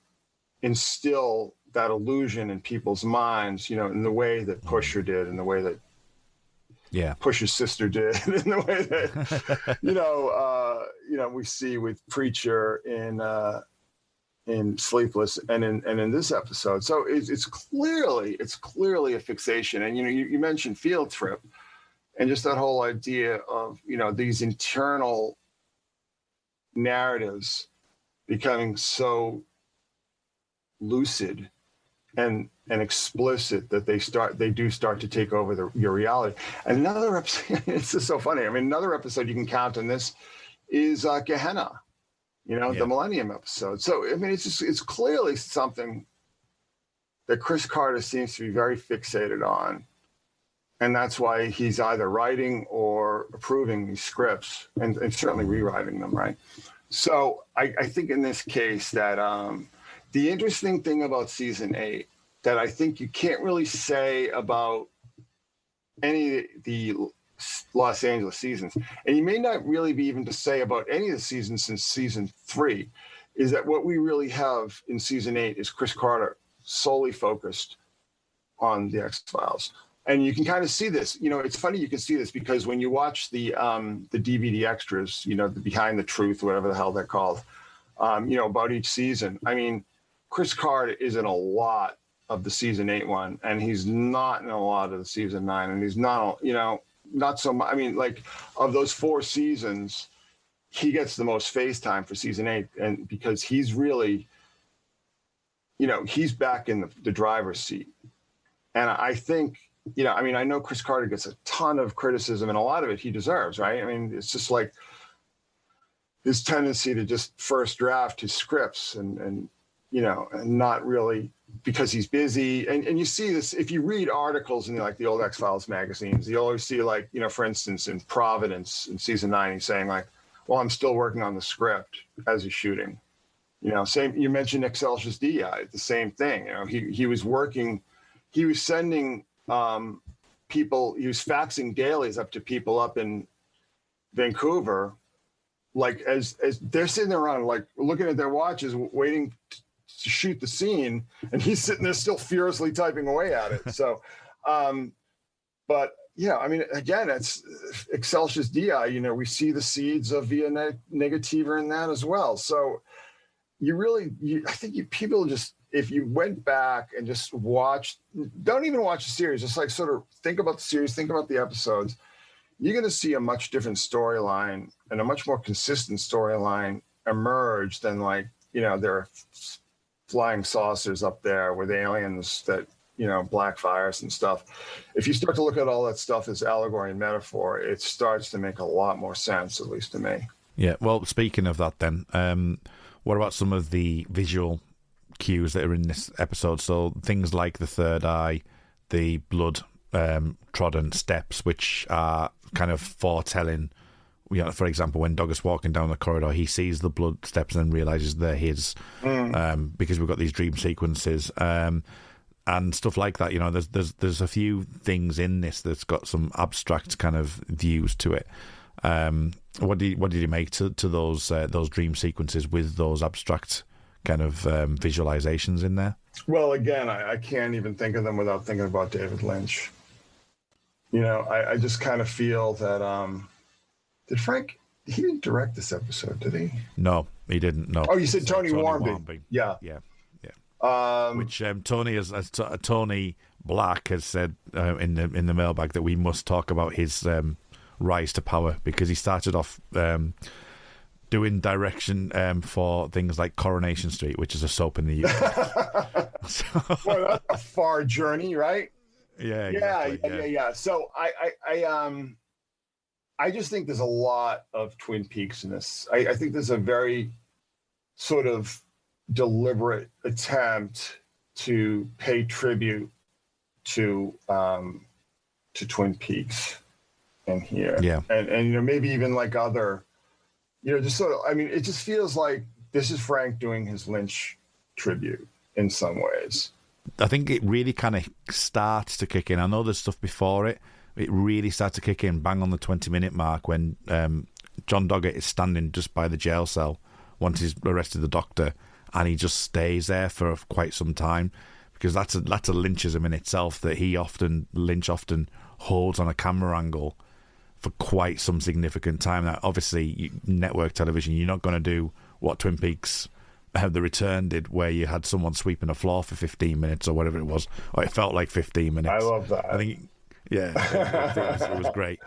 instill that illusion in people's minds, in the way that Pusher did, in the way that Pusher's sister did, in the way that, we see with Preacher in Sleepless and in this episode. So it's clearly a fixation. And you mentioned Field Trip, and just that whole idea of these internal narratives becoming so lucid and explicit that they do start to take over your reality. Another episode, it's just so funny. I mean, another episode you can count on this is Gehenna. The Millennium episode. So, I mean, it's clearly something that Chris Carter seems to be very fixated on. And that's why he's either writing or approving these scripts and certainly rewriting them, right? So I think in this case that the interesting thing about season 8 that I think you can't really say about any of the Los Angeles seasons, and you may not really be even to say about any of the seasons since season 3, is that what we really have in season 8 is Chris Carter solely focused on the X-Files. And you can kind of see this, it's funny you can see this because when you watch the DVD extras, the Behind the Truth, whatever the hell they're called, about each season. I mean, Chris Carter is in a lot of the season 8 one, and he's not in a lot of the season 9, and he's not, not so much. I mean, like, of those 4 seasons, he gets the most face time for season 8, and because he's really, he's back in the driver's seat. And I think, I mean, I know Chris Carter gets a ton of criticism, and a lot of it he deserves, right? I mean, it's just like his tendency to just first draft his scripts and not really, because he's busy. And you see this, if you read articles in like the old X-Files magazines, you always see like, for instance, in Providence in season 9, he's saying like, well, I'm still working on the script as he's shooting. Same, you mentioned Excelsius DI, the same thing. He was working, he was sending people, he was faxing dailies up to people up in Vancouver, like as they're sitting there around, like looking at their watches, waiting to shoot the scene, and he's sitting there still furiously typing away at it. So, but yeah, I mean, again, it's Excelsius DI, we see the seeds of Via Negativa in that as well. So I think people just, if you went back and just watched, don't even watch the series, just like sort of think about the series, think about the episodes, you're going to see a much different storyline and a much more consistent storyline emerge than like, there are flying saucers up there with aliens that, black fires and stuff. If you start to look at all that stuff as allegory and metaphor, it starts to make a lot more sense, at least to me. Yeah. Well, speaking of that then, what about some of the visual cues that are in this episode? So things like the third eye, the blood trodden steps, which are kind of foretelling. For example, when Doug is walking down the corridor, he sees the blood steps and then realizes they're his, because we've got these dream sequences and stuff like that. There's a few things in this that's got some abstract kind of views to it. What did you make to those dream sequences with those abstract kind of visualizations in there? Well, again, I can't even think of them without thinking about David Lynch. You know, I just kind of feel that did Frank? He didn't direct this episode, did he? No, he didn't. No. Oh, you said Tony Warmby. Yeah. Which Tony Black has said in the mailbag that we must talk about his rise to power, because he started off doing direction for things like Coronation Street, which is a soap in the UK. Well, that's a far journey, right? Yeah, exactly, yeah. So I just think there's a lot of Twin Peaks in this. I think there's a very sort of deliberate attempt to pay tribute to Twin Peaks in here. Yeah. And you know, maybe even like other, you know, just sort of, I mean, it just feels like this is Frank doing his Lynch tribute in some ways. I think it really kind of starts to kick in. I know there's stuff before it. It really starts to kick in bang on the 20-minute mark when John Doggett is standing just by the jail cell once he's arrested the doctor, and he just stays there for quite some time, because that's a Lynchism in itself, that Lynch often holds on a camera angle for quite some significant time. Now, obviously, network television, you're not going to do what Twin Peaks The Return did, where you had someone sweeping a floor for 15 minutes or whatever it was. Or it felt like 15 minutes. I love that. I think, yeah, it was great.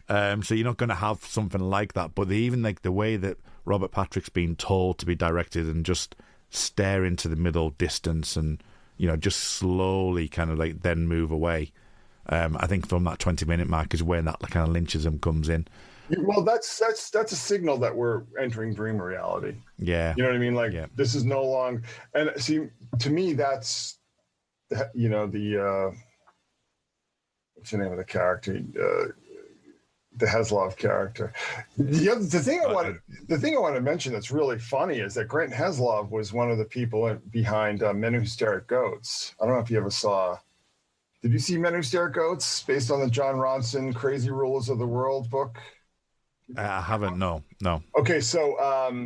So you're not going to have something like that. But even like the way that Robert Patrick's been told to be directed and just stare into the middle distance and, you know, just slowly kind of like then move away. I think from that 20-minute mark is where that kind of Lynchism comes in. Well, that's a signal that we're entering dream reality. Yeah. You know what I mean? Like, this is no longer, and see, to me, that's, you know, the, what's the name of the character? The Heslov character. The thing I want to mention that's really funny is that Grant Heslov was one of the people behind Men Who Stare at Goats. I don't know if you ever saw. Did you see Men Who Stare at Goats, based on the John Ronson Crazy Rulers of the World book? I haven't. No. Okay, so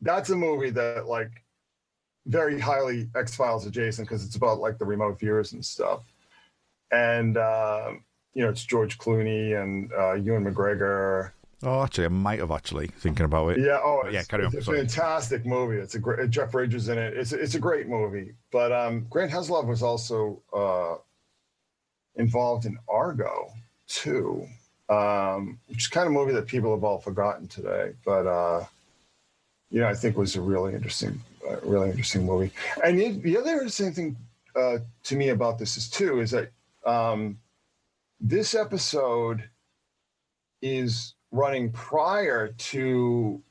that's a movie that, like, very highly X-Files adjacent, because it's about like the remote viewers and stuff. And you know, it's George Clooney and Ewan McGregor. Oh, actually, I might have thinking about it. Yeah. Oh, carry on. It's a fantastic movie. It's a great. Jeff Bridges in it. It's a great movie. But Grant Heslov was also involved in Argo too, which is kind of a movie that people have all forgotten today. But you know, I think was a really interesting movie. And the other interesting thing to me about this is that this episode is running prior to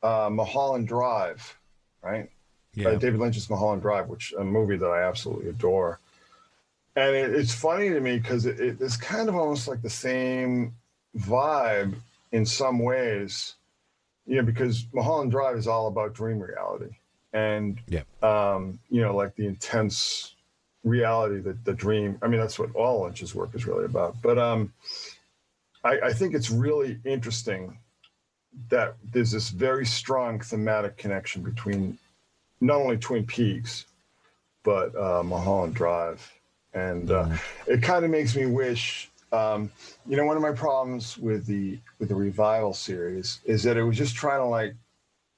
Mulholland Drive, right? Yeah. David Lynch's Mulholland Drive, which a movie that I absolutely adore. And it's funny to me because it's kind of almost like the same vibe in some ways, you know, because Mulholland Drive is all about dream reality. And, you know, like the intense reality that the dream, I mean, that's what all Lynch's work is really about. But I think it's really interesting that there's this very strong thematic connection between not only Twin Peaks, but Mulholland Drive. And it kind of makes me wish, you know, one of my problems with the Revival series is that it was just trying to like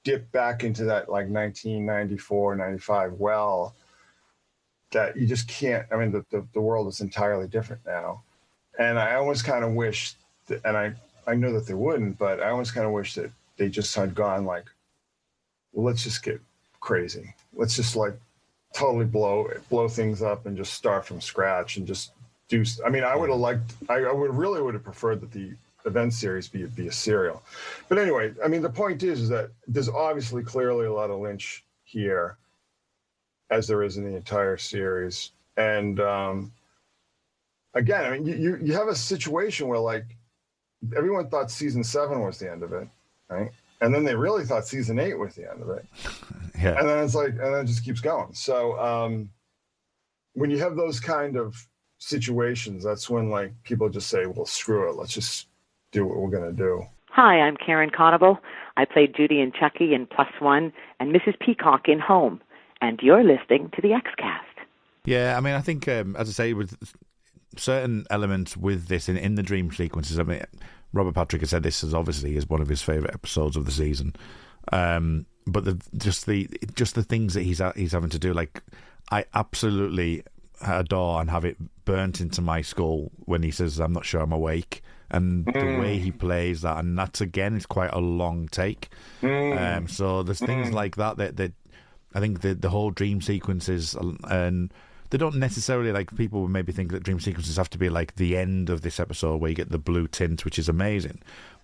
dip back into that like 1994, 95 well that you just can't. I mean, the world is entirely different now. And I almost kind of wish that, and I know that they wouldn't, but I almost kind of wish that they just had gone like, well, let's just get crazy. Let's just like totally blow things up and just start from scratch and just do. I mean, I would have liked, I really would have preferred that the event series be a serial. But anyway, I mean, the point is that there's obviously clearly a lot of Lynch here, as there is in the entire series. And again, I mean, you have a situation where like everyone thought season 7 was the end of it, right? And then they really thought season 8 was the end of it. Yeah. And then it's like, and then it just keeps going. So when you have those kind of situations, that's when like people just say, well, screw it. Let's just do what we're going to do. Hi, I'm Karen Conable. I played Judy and Chucky in Plus One and Mrs. Peacock in Home. And you're listening to the X-Cast. Yeah, I mean, I think, as I say, with certain elements with this in the dream sequences, I mean, Robert Patrick has said this is obviously is one of his favourite episodes of the season. But just the things that he's having to do, like, I absolutely adore and have it burnt into my skull when he says, "I'm not sure I'm awake." And the way he plays that, and that's, again, is quite a long take. So there's things like that I think the whole dream sequences, and they don't necessarily, like, people would maybe think that dream sequences have to be like the end of this episode where you get the blue tint, which is amazing.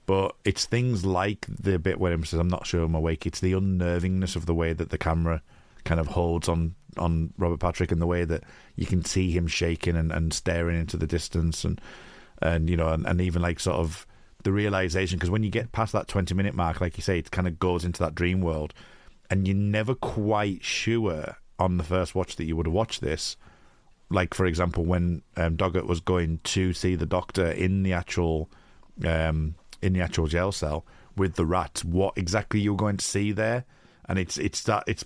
But it's things like the bit where he says, "I'm not sure I'm awake." It's the unnervingness of the way that the camera kind of holds on Robert Patrick, and the way that you can see him shaking and staring into the distance, and you know, and even like sort of the realization, because when you get past that 20-minute mark, like you say, it kind of goes into that dream world, and you're never quite sure on the first watch that you would have watched this. Like, for example, when Doggett was going to see the doctor in the actual jail cell with the rats, what exactly you're going to see there, and it's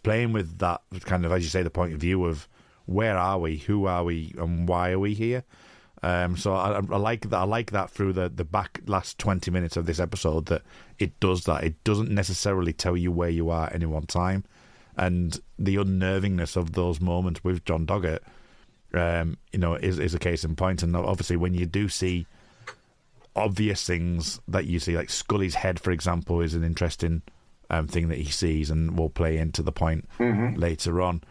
playing with that kind of, as you say, the point of view of where are we, who are we, and why are we here. So I like that. I like that through the back last 20 minutes of this episode, that it does that. It doesn't necessarily tell you where you are at any one time, and the unnervingness of those moments with John Doggett, you know, is a case in point. And obviously, when you do see obvious things that you see, like Scully's head, for example, is an interesting thing that he sees, and will play into the point later on.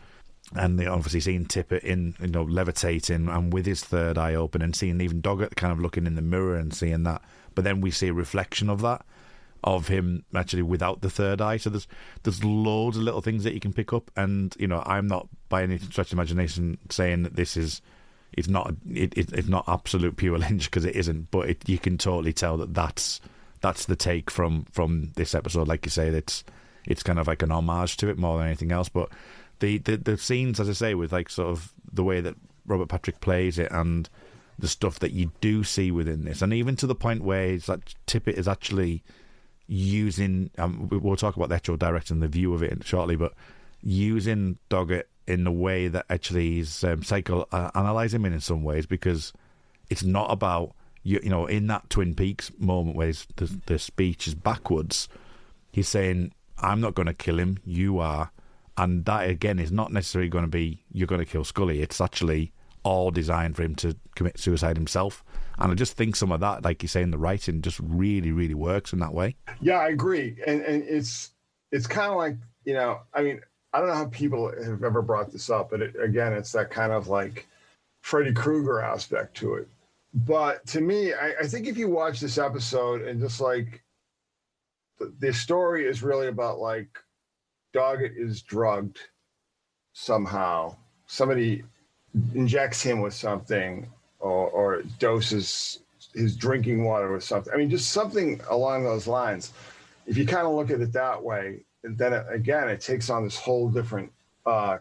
And obviously seeing Tippett in, you know, levitating and with his third eye open, and seeing even Doggett kind of looking in the mirror and seeing that. But then we see a reflection of that, of him actually without the third eye. So there's loads of little things that you can pick up. And, you know, I'm not by any stretch of imagination saying that this is, it's not absolute pure Lynch, because it isn't. But you can totally tell that that's the take from this episode. Like you say, it's kind of like an homage to it more than anything else. But the scenes, as I say, with like sort of the way that Robert Patrick plays it, and the stuff that you do see within this, and even to the point where it's like Tippett is actually using, we'll talk about the actual director and the view of it shortly, but using Doggett in the way that actually he's psychoanalyzing him in some ways, because it's not about, you know, in that Twin Peaks moment where the speech is backwards, he's saying, "I'm not going to kill him, you are." And that, again, is not necessarily going to be, you're going to kill Scully. It's actually all designed for him to commit suicide himself. And I just think some of that, like you say, in the writing, just really, really works in that way. Yeah, I agree. And it's kind of like, you know, I mean, I don't know how people have ever brought this up, but again, it's that kind of like Freddy Krueger aspect to it. But to me, I think if you watch this episode and just like, the story is really about like, Doggett is drugged somehow. Somebody injects him with something, or doses his drinking water with something. I mean, just something along those lines. If you kind of look at it that way, then it takes on this whole different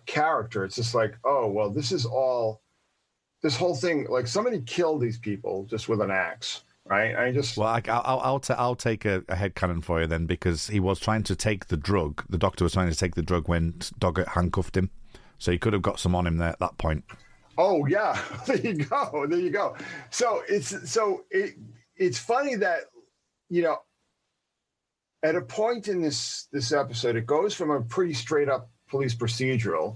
character. It's just like, oh, well, this whole thing, like somebody killed these people just with an axe. Right. I'll take a headcanon for you then, because he was trying to take the drug. The doctor was trying to take the drug when Doggett handcuffed him, so he could have got some on him there at that point. Oh yeah, there you go. So it's funny that, you know, at a point in this episode, it goes from a pretty straight up police procedural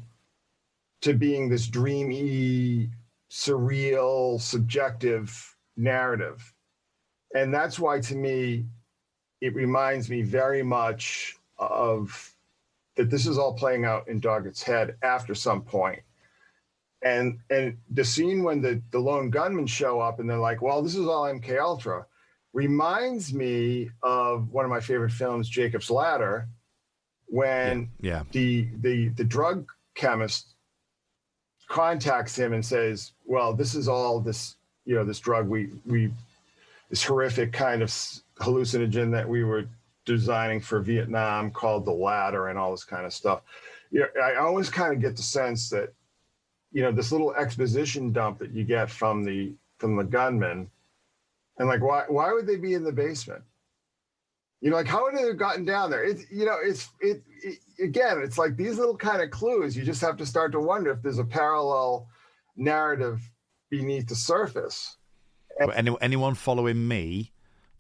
to being this dreamy, surreal, subjective narrative. And that's why, to me, it reminds me very much of that this is all playing out in Doggett's head after some point. And the scene when the lone gunmen show up and they're like, well, this is all MK Ultra, reminds me of one of my favorite films, Jacob's Ladder, when the drug chemist contacts him and says, well, this is all this, you know, this drug this horrific kind of hallucinogen that we were designing for Vietnam called the Ladder and all this kind of stuff. You know, I always kind of get the sense that, you know, this little exposition dump that you get from the gunman, and like, why would they be in the basement? You know, like how would it have gotten down there? Again, it's like these little kind of clues. You just have to start to wonder if there's a parallel narrative beneath the surface. Anyone following me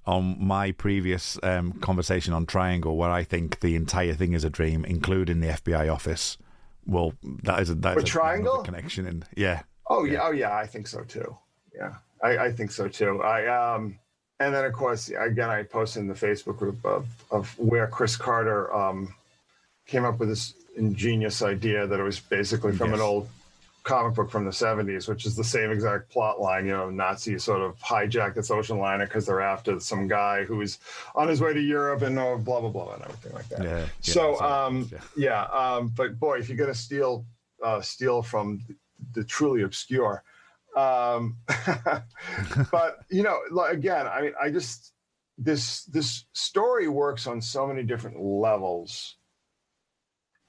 on my previous conversation on Triangle, where I think the entire thing is a dream, including the FBI office, well, that is a Triangle connection. And yeah. Oh yeah, I think so too. Yeah, I think so too. And then of course, again, I posted in the Facebook group of where Chris Carter came up with this ingenious idea that it was basically from an old comic book from the 70s, which is the same exact plot line. You know, Nazis sort of hijack this ocean liner because they're after some guy who's on his way to Europe and blah blah blah and everything like that. Yeah. So but boy, if you're gonna steal from the truly obscure. But you know, again, I mean, I just this story works on so many different levels,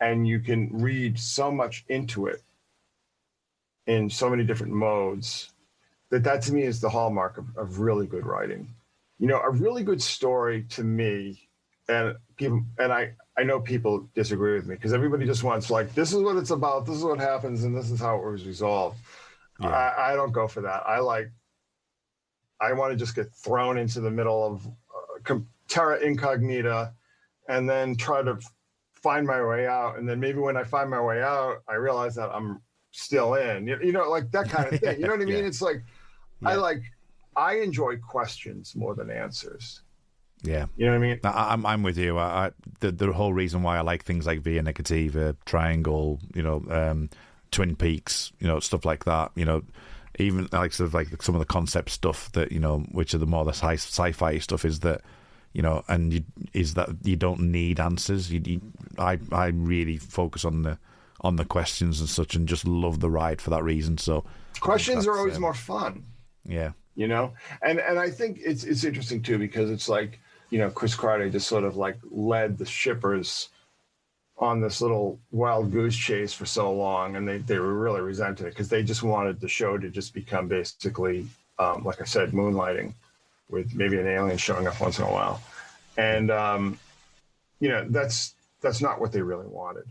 and you can read so much into it in so many different modes that to me is the hallmark of really good writing. You know, a really good story to me, and people, and I know people disagree with me because everybody just wants like, this is what it's about, this is what happens, and this is how it was resolved. Yeah. I don't go for that. I want to just get thrown into the middle of terra incognita and then try to find my way out. And then maybe when I find my way out, I realize that I'm still in, you know, like that kind of thing. You know what I mean? It's like, I enjoy questions more than answers. Yeah. You know what I mean? I'm with you. The whole reason why I like things like Via Negativa, Triangle, you know, Twin Peaks, you know, stuff like that, you know, even like sort of like some of the concept stuff that, you know, which are the more the sci-fi stuff, is that, you know, and is that you don't need answers. I really focus on the questions and such, and just love the ride for that reason. So questions are always more fun. Yeah. You know, and I think it's interesting too, because it's like, you know, Chris Carter just sort of like led the shippers on this little wild goose chase for so long, and they were really resenting it because they just wanted the show to just become basically, like I said, moonlighting with maybe an alien showing up once in a while. And, you know, that's not what they really wanted.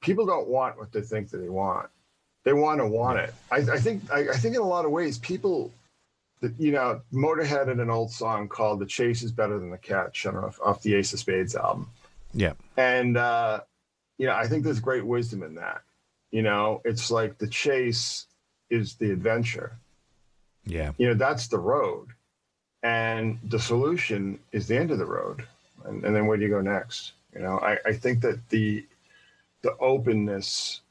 People don't want what they think that they want. They want it. I think in a lot of ways, people, you know, Motorhead had an old song called "The Chase is Better Than the Catch" off the Ace of Spades album. Yeah. And, you know, I think there's great wisdom in that. You know, it's like the chase is the adventure. Yeah. You know, that's the road. And the solution is the end of the road. And then where do you go next? You know, I think that the openness,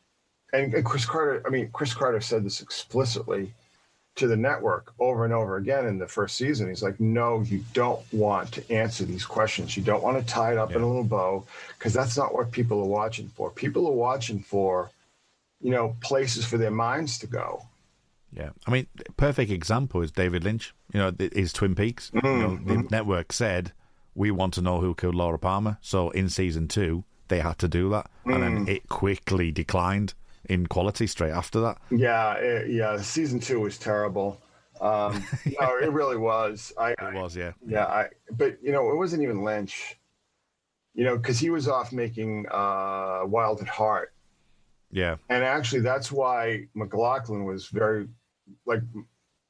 and Chris Carter said this explicitly to the network over and over again in the first season. He's like, no, you don't want to answer these questions. You don't want to tie it up in a little bow, because that's not what people are watching for. People are watching for, you know, places for their minds to go. Yeah. I mean, perfect example is David Lynch, you know, his Twin Peaks. You know, the network said, we want to know who killed Laura Palmer. So in season 2, they had to do that. And then it quickly declined in quality straight after that. Yeah, season 2 was terrible. No, it really was. It was. But you know, it wasn't even Lynch. You know, because he was off making Wild at Heart. Yeah, and actually, that's why McLaughlin was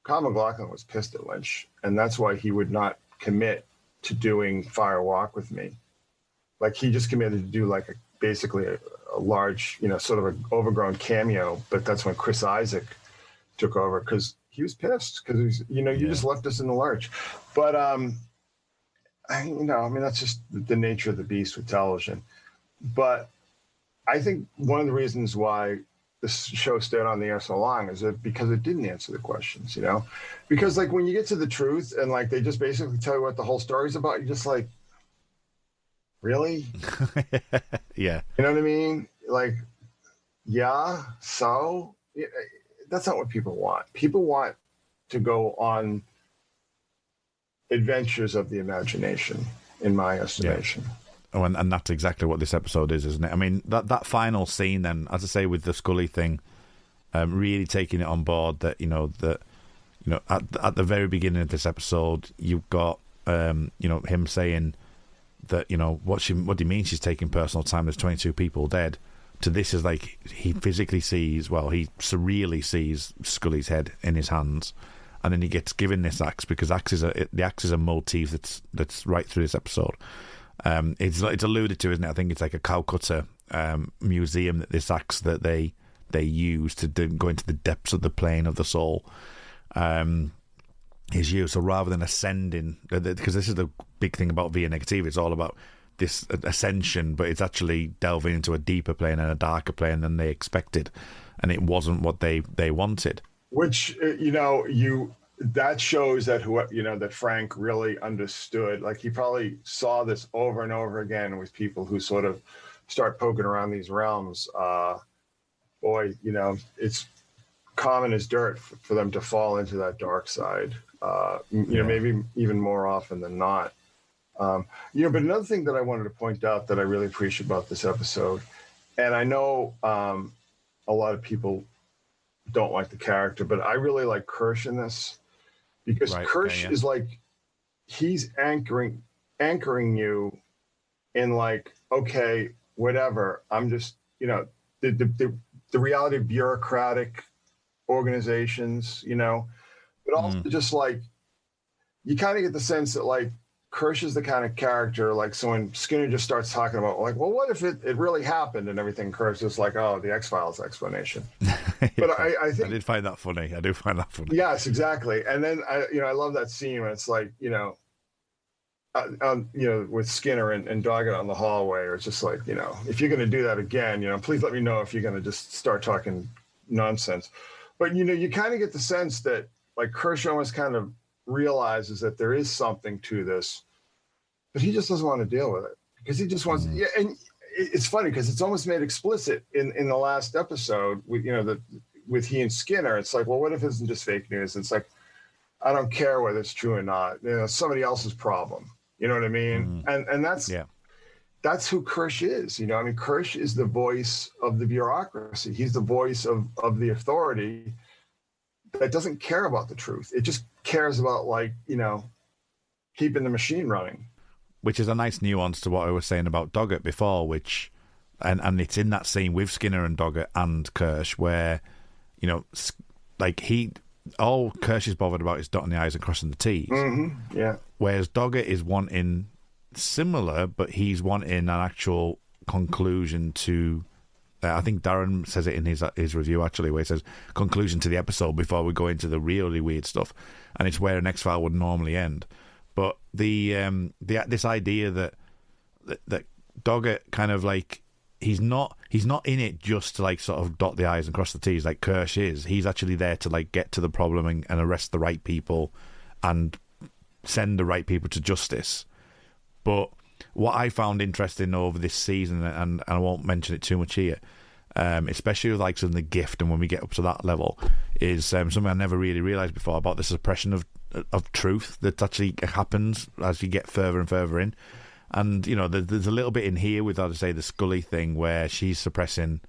Kyle MacLachlan was pissed at Lynch, and that's why he would not commit to doing Fire Walk with Me. Like, he just committed to do like basically a large, you know, sort of an overgrown cameo, but that's when Chris Isaac took over, because he was pissed, because you just left us in the lurch. But that's just the nature of the beast with television. But I think one of the reasons why this show stayed on the air so long is that because it didn't answer the questions, you know, because like when you get to the truth and like they just basically tell you what the whole story's about, you're just like, really? Yeah. You know what I mean? Like, yeah, so that's not what people want. People want to go on adventures of the imagination, in my estimation. Yeah. Oh, and that's exactly what this episode is, isn't it? I mean, that final scene then, as I say, with the Scully thing, really taking it on board that, at the very beginning of this episode, you've got, him saying, that, you know, what do you mean she's taking personal time? There's 22 people dead. To this is like he physically sees, well, he surreally sees Scully's head in his hands, and then he gets given this axe because the axe is a motif that's right through this episode. It's alluded to, isn't it? I think it's like a Calcutta museum that this axe that they use to go into the depths of the plane of the soul is used. So rather than ascending, because this is the big thing about Via Negativa, it's all about this ascension, but it's actually delving into a deeper plane and a darker plane than they expected, and it wasn't what they wanted. Which that shows that that Frank really understood. Like, he probably saw this over and over again with people who sort of start poking around these realms. It's common as dirt for them to fall into that dark side. Maybe even more often than not. But another thing that I wanted to point out that I really appreciate about this episode, and I know a lot of people don't like the character, but I really like Kirsch in this, because Kirsch is like, he's anchoring you in like, okay, whatever. I'm just, the reality of bureaucratic organizations, but also just like, you kind of get the sense that like Kirsch is the kind of character, like, so when Skinner just starts talking about like, well, what if it really happened and everything, Kirsch is like, oh, the X-Files explanation. But I think I did find that funny. I do find that funny. Yes, exactly. And then I love that scene when it's like, with Skinner and Doggett on the hallway, or it's just like, if you're going to do that again, please let me know if you're going to just start talking nonsense. But, you kind of get the sense that like Kirsch almost kind of realizes that there is something to this, but he just doesn't want to deal with it because he just wants. Yeah, and it's funny because it's almost made explicit in the last episode with with he and Skinner. It's like, well, what if it isn't just fake news? It's like, I don't care whether it's true or not. Somebody else's problem. You know what I mean? And that's who Kirsch is. Kirsch is the voice of the bureaucracy. He's the voice of the authority that doesn't care about the truth. It just cares about keeping the machine running. Which is a nice nuance to what I was saying about Doggett before, and it's in that scene with Skinner and Doggett and Kirsch where, all Kirsch is bothered about is dotting the I's and crossing the T's. Mm-hmm. Yeah. Whereas Doggett is wanting similar, but he's wanting an actual conclusion to. I think Darren says it in his review actually, where he says conclusion to the episode before we go into the really weird stuff, and it's where an X-File would normally end. But this idea that Doggett kind of like he's not in it just to like sort of dot the I's and cross the T's like Kirsch is. He's actually there to like get to the problem and arrest the right people and send the right people to justice. But what I found interesting over this season, and I won't mention it too much here, especially with like some of the gift and when we get up to that level, is something I never really realised before about the suppression of truth that actually happens as you get further and further in. And, there's a little bit in here with, I'd say, the Scully thing where she's suppressing,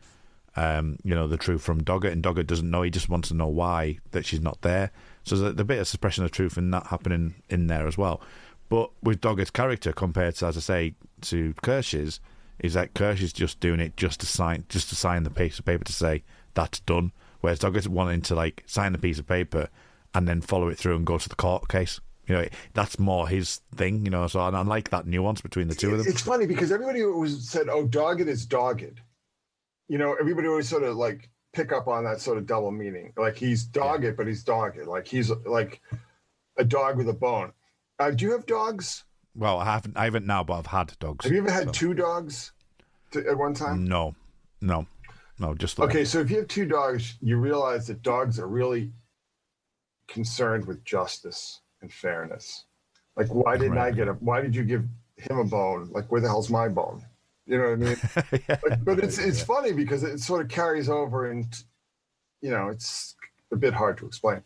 the truth from Doggett, and Doggett doesn't know. He just wants to know why that she's not there. So there's a bit of suppression of truth and that happening in there as well. But with Doggett's character compared to, as I say, to Kirsch's, is that Kirsch is just doing it just to sign the piece of paper to say that's done. Whereas Doggett's wanting to like sign the piece of paper and then follow it through and go to the court case. That's more his thing. So I like that nuance between the two of them. It's funny because everybody always said, "Oh, Doggett is dogged." Everybody always sort of like pick up on that sort of double meaning. Like he's dogged, but he's dogged. Like he's like a dog with a bone. Do you have dogs? Well, I haven't now, but I've had dogs. Have you ever had two dogs at one time? No, just okay. So if you have two dogs, you realize that dogs are really concerned with justice and fairness. Like, why didn't I get why did you give him a bone? Like, where the hell's my bone? You know what I mean? But it's funny because it sort of carries over, and it's a bit hard to explain.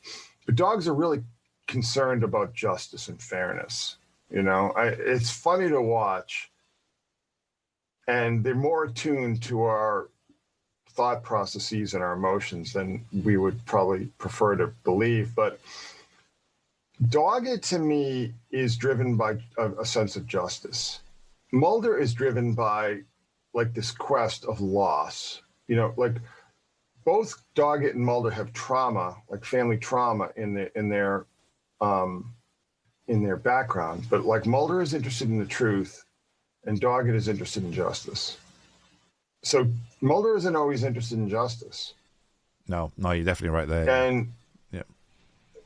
But dogs are really concerned about justice and fairness. It's funny to watch, and they're more attuned to our thought processes and our emotions than we would probably prefer to believe. But Doggett to me is driven by a sense of justice. Mulder is driven by like this quest of loss. You know, like both Doggett and Mulder have trauma, like family trauma in their background. But like Mulder is interested in the truth, and Doggett is interested in justice. So Mulder isn't always interested in justice. No, you're definitely right there. And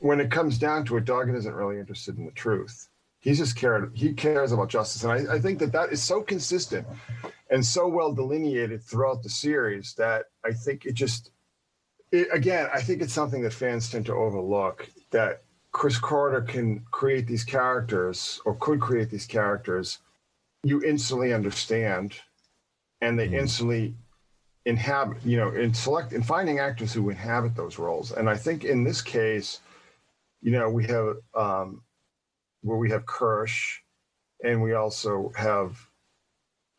when it comes down to it, Doggett isn't really interested in the truth. He cares about justice. And I think that is so consistent and so well delineated throughout the series that I think I think it's something that fans tend to overlook, that Chris Carter can create these characters, or could create these characters you instantly understand, and they instantly inhabit, you know, in finding actors who inhabit those roles. And I think in this case, you know, we have where we have Kirsch, and we also have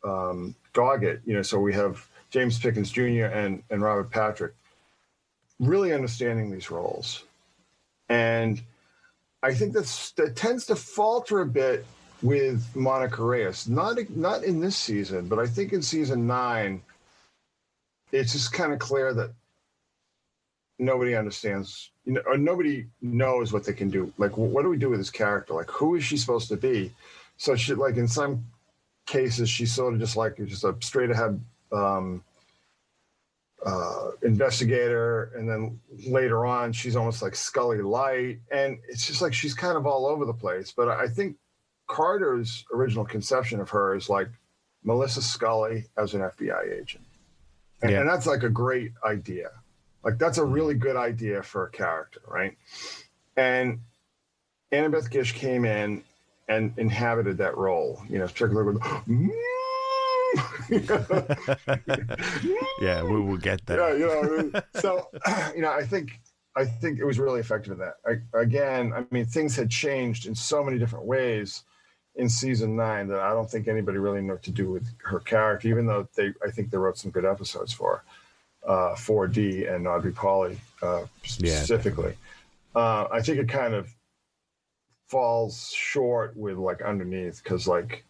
Doggett, you know, so we have James Pickens Jr. and Robert Patrick really understanding these roles. And I think that tends to falter a bit with Monica Reyes, not in this season, but I think in season 9, it's just kind of clear that nobody understands, you know, or nobody knows what they can do. Like, what do we do with this character? Like, who is she supposed to be? So she, like, in some cases, she's sort of just a straight ahead investigator, and then later on, she's almost like Scully light, and it's just like she's kind of all over the place. But I think Carter's original conception of her is like Melissa Scully as an FBI agent. And that's like a great idea. Like, that's a really good idea for a character, right? And Annabeth Gish came in and inhabited that role, you know, particularly with, yeah, we will get there. Yeah, you know, so, you know, I think it was really effective in that. I mean, things had changed in so many different ways in season 9 that I don't think anybody really knew what to do with her character, even though I think they wrote some good episodes for her. 4D and Audrey Pauly specifically. I think it kind of falls short with like underneath, because like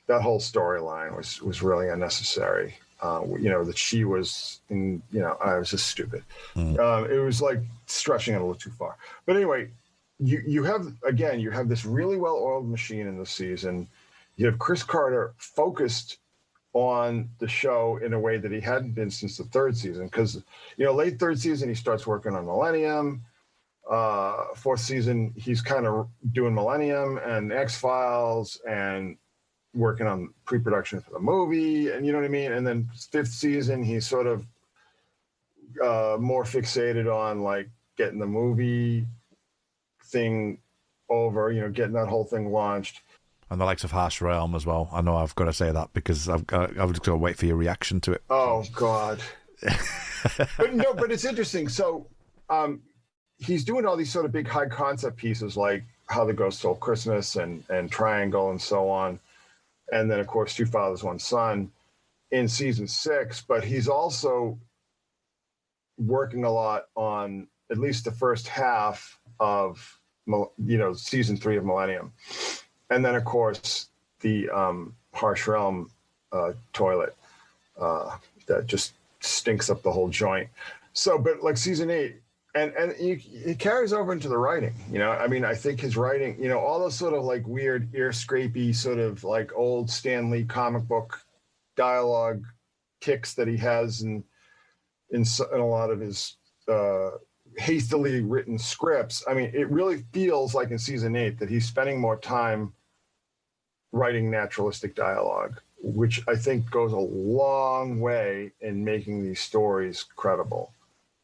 that whole storyline was really unnecessary. You know, that she was in, you know, I was just stupid. It was like stretching it a little too far. But anyway, you have this really well-oiled machine in this season. You have Chris Carter focused on the show in a way that he hadn't been since the 3rd season, because, you know, late 3rd season he starts working on Millennium. 4th season he's kind of doing Millennium and X-Files and working on pre-production for the movie, and you know what I mean. And then 5th season he's sort of more fixated on like getting the movie thing over, you know, getting that whole thing launched. And the likes of Harsh Realm as well. I know I've got to say that because I've just got to wait for your reaction to it. Oh, God. but it's interesting. So he's doing all these sort of big high concept pieces like How the Ghost Stole Christmas and Triangle and so on. And then, of course, Two Fathers, One Son in season 6. But he's also working a lot on at least the first half of, you know, season 3 of Millennium. And then, of course, the Harsh Realm toilet that just stinks up the whole joint. So, but like season 8, and it carries over into the writing, you know. I mean, I think his writing, you know, all those sort of like weird ear scrapey sort of like old Stan Lee comic book dialogue kicks that he has in a lot of his hastily written scripts. I mean, it really feels like in season 8 that he's spending more time writing naturalistic dialogue, which I think goes a long way in making these stories credible.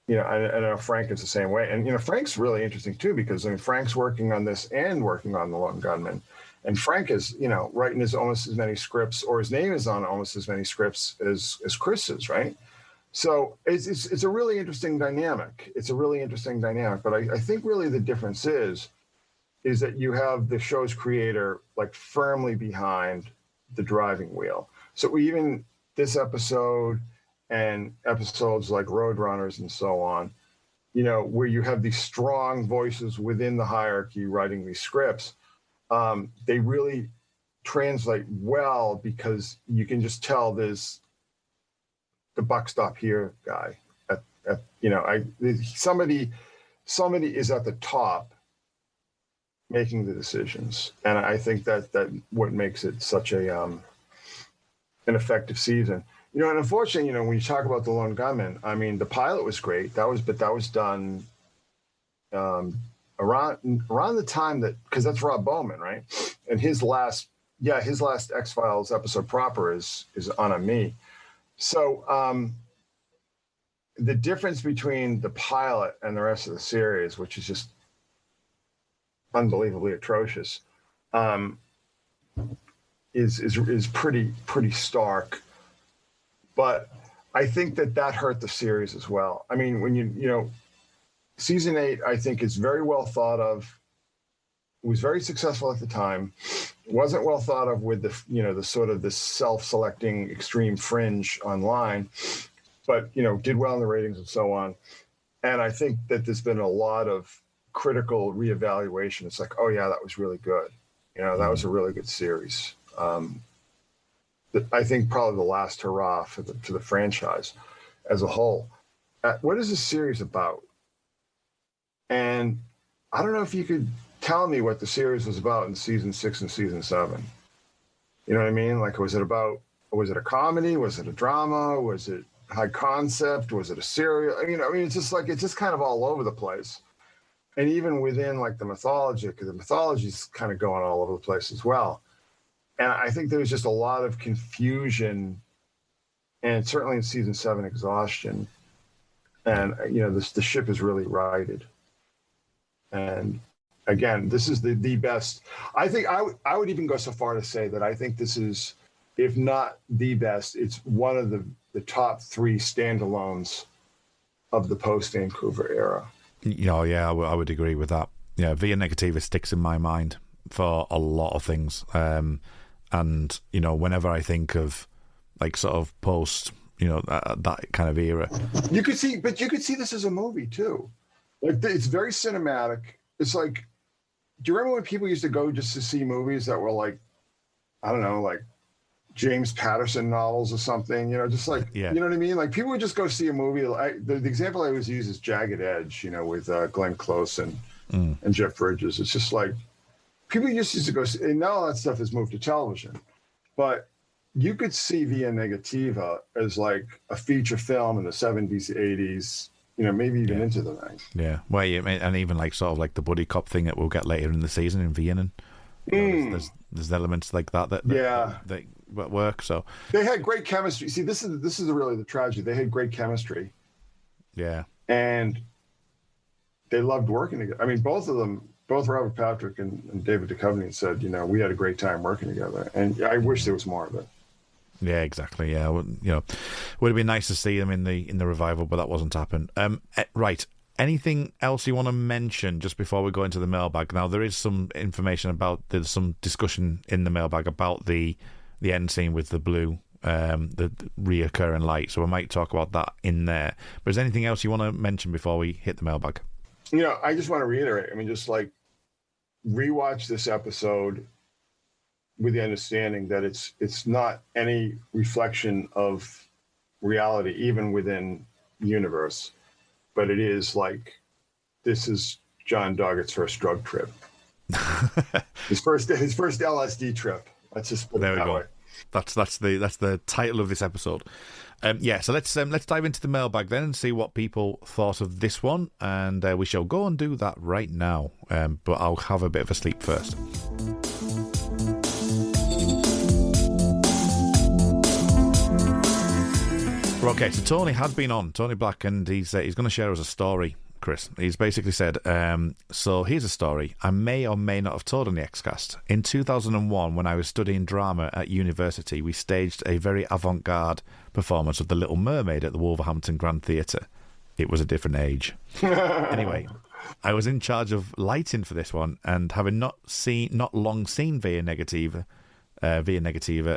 You know, I know Frank is the same way. And, you know, Frank's really interesting too, because I mean, Frank's working on this and working on The Lone Gunman. And Frank is, you know, writing almost as many scripts, or his name is on almost as many scripts as Chris is, right? So it's a really interesting dynamic. It's a really interesting dynamic. But I think really the difference is that you have the show's creator like firmly behind the driving wheel. So even this episode and episodes like Roadrunners and so on, you know, where you have these strong voices within the hierarchy writing these scripts, they really translate well because you can just tell there's the buck stop here guy at somebody is at the top making the decisions, and I think that what makes it such a an effective season. And unfortunately, when you talk about The Lone Gunman, I mean, the pilot was great. That was done around the time because that's Rob Bowman, right? And his last X-Files episode proper is On Me. So the difference between the pilot and the rest of the series, which is just unbelievably atrocious, is pretty stark. But I think that hurt the series as well. I mean, when season 8, I think is very well thought of. It was very successful at the time. It wasn't well thought of with the sort of this self-selecting extreme fringe online, but did well in the ratings and so on. And I think that there's been a lot of critical reevaluation. It's like, oh yeah, that was really good. That was a really good series. I think probably the last hurrah for the franchise as a whole. What is this series about? And I don't know if you could tell me what the series was about in season 6 and season 7. You know what I mean? Like, was it a comedy? Was it a drama? Was it high concept? Was it a serial? It's just kind of all over the place. And even within like the mythology, because the mythology is kind of going all over the place as well. And I think there was just a lot of confusion, and certainly in season 7, exhaustion. And the ship is really righted. And again, this is the best. I think I would even go so far to say that I think this is, if not the best, it's one of the top 3 standalones of the post-Vancouver era. Yeah, I would agree with that. Yeah, Via Negativa sticks in my mind for a lot of things. And whenever I think of like sort of post, that kind of era, you could see this as a movie too. Like, it's very cinematic. It's like, do you remember when people used to go just to see movies that were like, I don't know, like James Patterson novels or something, just like, yeah. You know what I mean? Like, people would just go see a movie. The example I always use is Jagged Edge, with Glenn Close and Jeff Bridges. It's just like, people used to go see, and now all that stuff has moved to television, but you could see Via Negativa as like a feature film in the 70s, 80s, maybe even into the 90s. Yeah. Well, and even like sort of like the buddy cop thing that we'll get later in the season in Vienna. There's elements like that work. So they had great chemistry. See, this is really the tragedy. They had great chemistry. Yeah. And they loved working together. I mean, both of them, both Robert Patrick and David Duchovny said, we had a great time working together. And I wish there was more of it. Yeah, exactly. Yeah, would have been nice to see them in the revival, but that wasn't happened. Right. Anything else you want to mention just before we go into the mailbag? Now, there is some information there's some discussion in the mailbag about the end scene with the blue, the reoccurring light. So we might talk about that in there. But is there anything else you want to mention before we hit the mailbag? I just want to reiterate. I mean, just like rewatch this episode with the understanding that it's not any reflection of reality, even within the universe, but it is like, this is John Doggett's first drug trip, his first LSD trip. Let's just put it that way. That's the title of this episode. So let's dive into the mailbag then and see what people thought of this one, and we shall go and do that right now. But I'll have a bit of a sleep first. Okay, so Tony has been on, Tony Black, and he's going to share us a story, Chris. He's basically said, so here's a story I may or may not have told on the Xcast. In 2001, when I was studying drama at university, we staged a very avant-garde performance of The Little Mermaid at the Wolverhampton Grand Theatre. It was a different age. Anyway, I was in charge of lighting for this one, and having not long seen Via Negativa,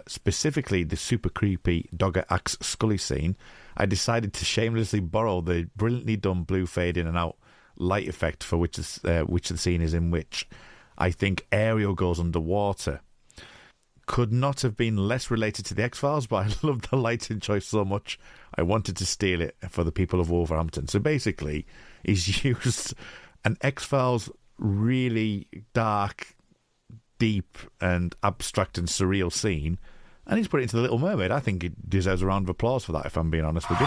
specifically the super creepy Dogger Axe Scully scene, I decided to shamelessly borrow the brilliantly done blue fade in and out light effect for which the scene is in, which I think Ariel goes underwater. could not have been less related to the X-Files, but I loved the lighting choice so much, I wanted to steal it for the people of Wolverhampton. So basically, he's used an X-Files really dark, deep, and abstract and surreal scene, and he's put it into The Little Mermaid. I think it deserves a round of applause for that, if I'm being honest with you.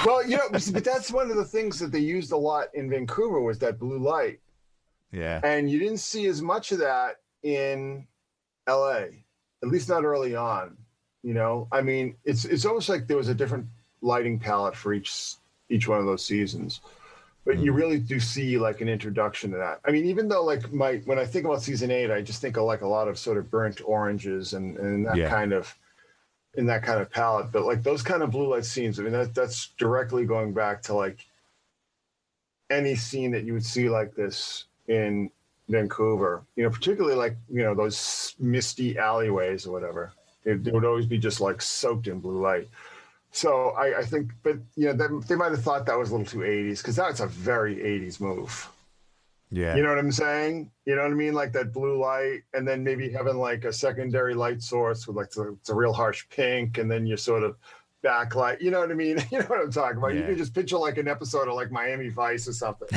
Well, but that's one of the things that they used a lot in Vancouver was that blue light. Yeah. And you didn't see as much of that in LA, at least not early on. I mean, it's almost like there was a different lighting palette for each one of those seasons. But you really do see like an introduction to that. I mean, even though like when I think about season 8, I just think of like a lot of sort of burnt oranges and that kind of in that kind of palette. But like those kind of blue light scenes, I mean, that's directly going back to like any scene that you would see like this in Vancouver, particularly like, those misty alleyways or whatever. They would always be just like soaked in blue light. So I think, but they might have thought that was a little too 80s, because that's a very 80s move. Yeah. You know what I'm saying? You know what I mean? Like that blue light, and then maybe having like a secondary light source with like it's a real harsh pink, and then you sort of backlight. You know what I mean? You know what I'm talking about? Yeah. You can just picture like an episode of like Miami Vice or something.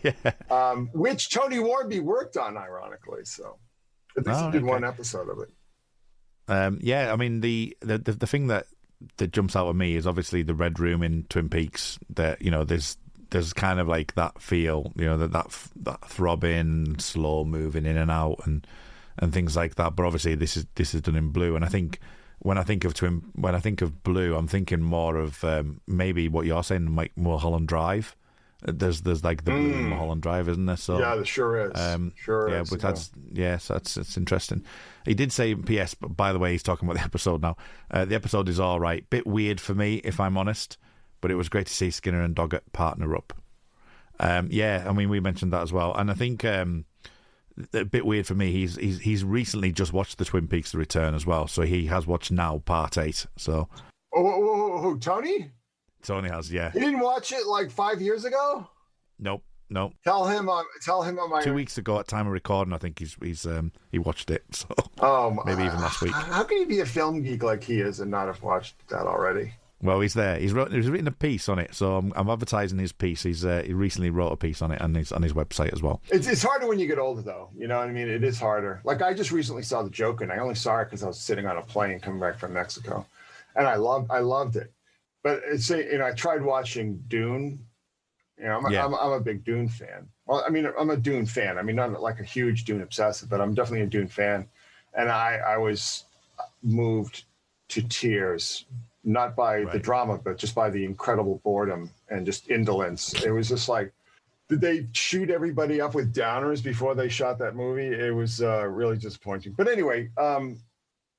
Yeah. Which Tony Warby worked on, ironically. So at least he did one episode of it. Yeah, I mean the thing that jumps out at me is obviously the Red Room in Twin Peaks. That there's kind of like that feel, that throbbing, slow moving in and out, and things like that. But obviously this is done in blue, and I think when I think of blue, I'm thinking more of maybe what you're saying, like Mulholland Drive. There's like the blue in Mulholland Drive, isn't there? So yeah, there sure is. Yeah, but that's interesting. He did say, P.S. But by the way, he's talking about the episode now. The episode is all right, bit weird for me, if I'm honest, but it was great to see Skinner and Doggett partner up. Yeah, I mean, we mentioned that as well, and I think a bit weird for me. He's recently just watched the Twin Peaks: The Return as well, so he has watched now Part 8. So, oh, Tony? Tony has, yeah. He didn't watch it like 5 years ago? Nope. Tell him on my 2 weeks ago at time of recording, I think he watched it. So maybe even last week. How can he be a film geek like he is and not have watched that already? Well, he's there. He's written a piece on it, so I'm advertising his piece. He recently wrote a piece on it and it's on his website as well. It's harder when you get older, though. You know what I mean? It is harder. Like I just recently saw The Joker, and I only saw it because I was sitting on a plane coming back from Mexico, and I loved it. But I tried watching Dune. I'm a big Dune fan. Well, I mean, I'm a Dune fan. I mean, not like a huge Dune obsessive, but I'm definitely a Dune fan. And I was moved to tears, not by the drama, but just by the incredible boredom and just indolence. It was just like, did they shoot everybody up with downers before they shot that movie? It was really disappointing. But anyway,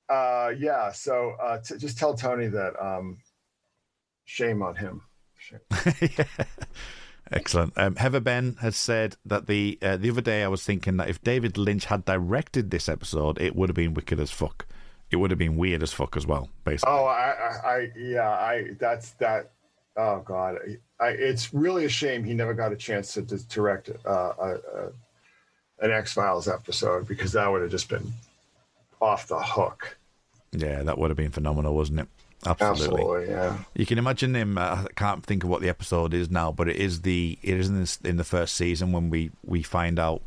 So just tell Tony that. Shame on him. Shame. Yeah. Excellent. Heather Ben has said that the other day I was thinking that if David Lynch had directed this episode, it would have been wicked as fuck. It would have been weird as fuck as well, basically. Oh, that's that. Oh God, it's really a shame he never got a chance to direct an X-Files episode, because that would have just been off the hook. Yeah, that would have been phenomenal, wasn't it? Absolutely, yeah. You can imagine him. I can't think of what the episode is now, but it is in the first season when we find out.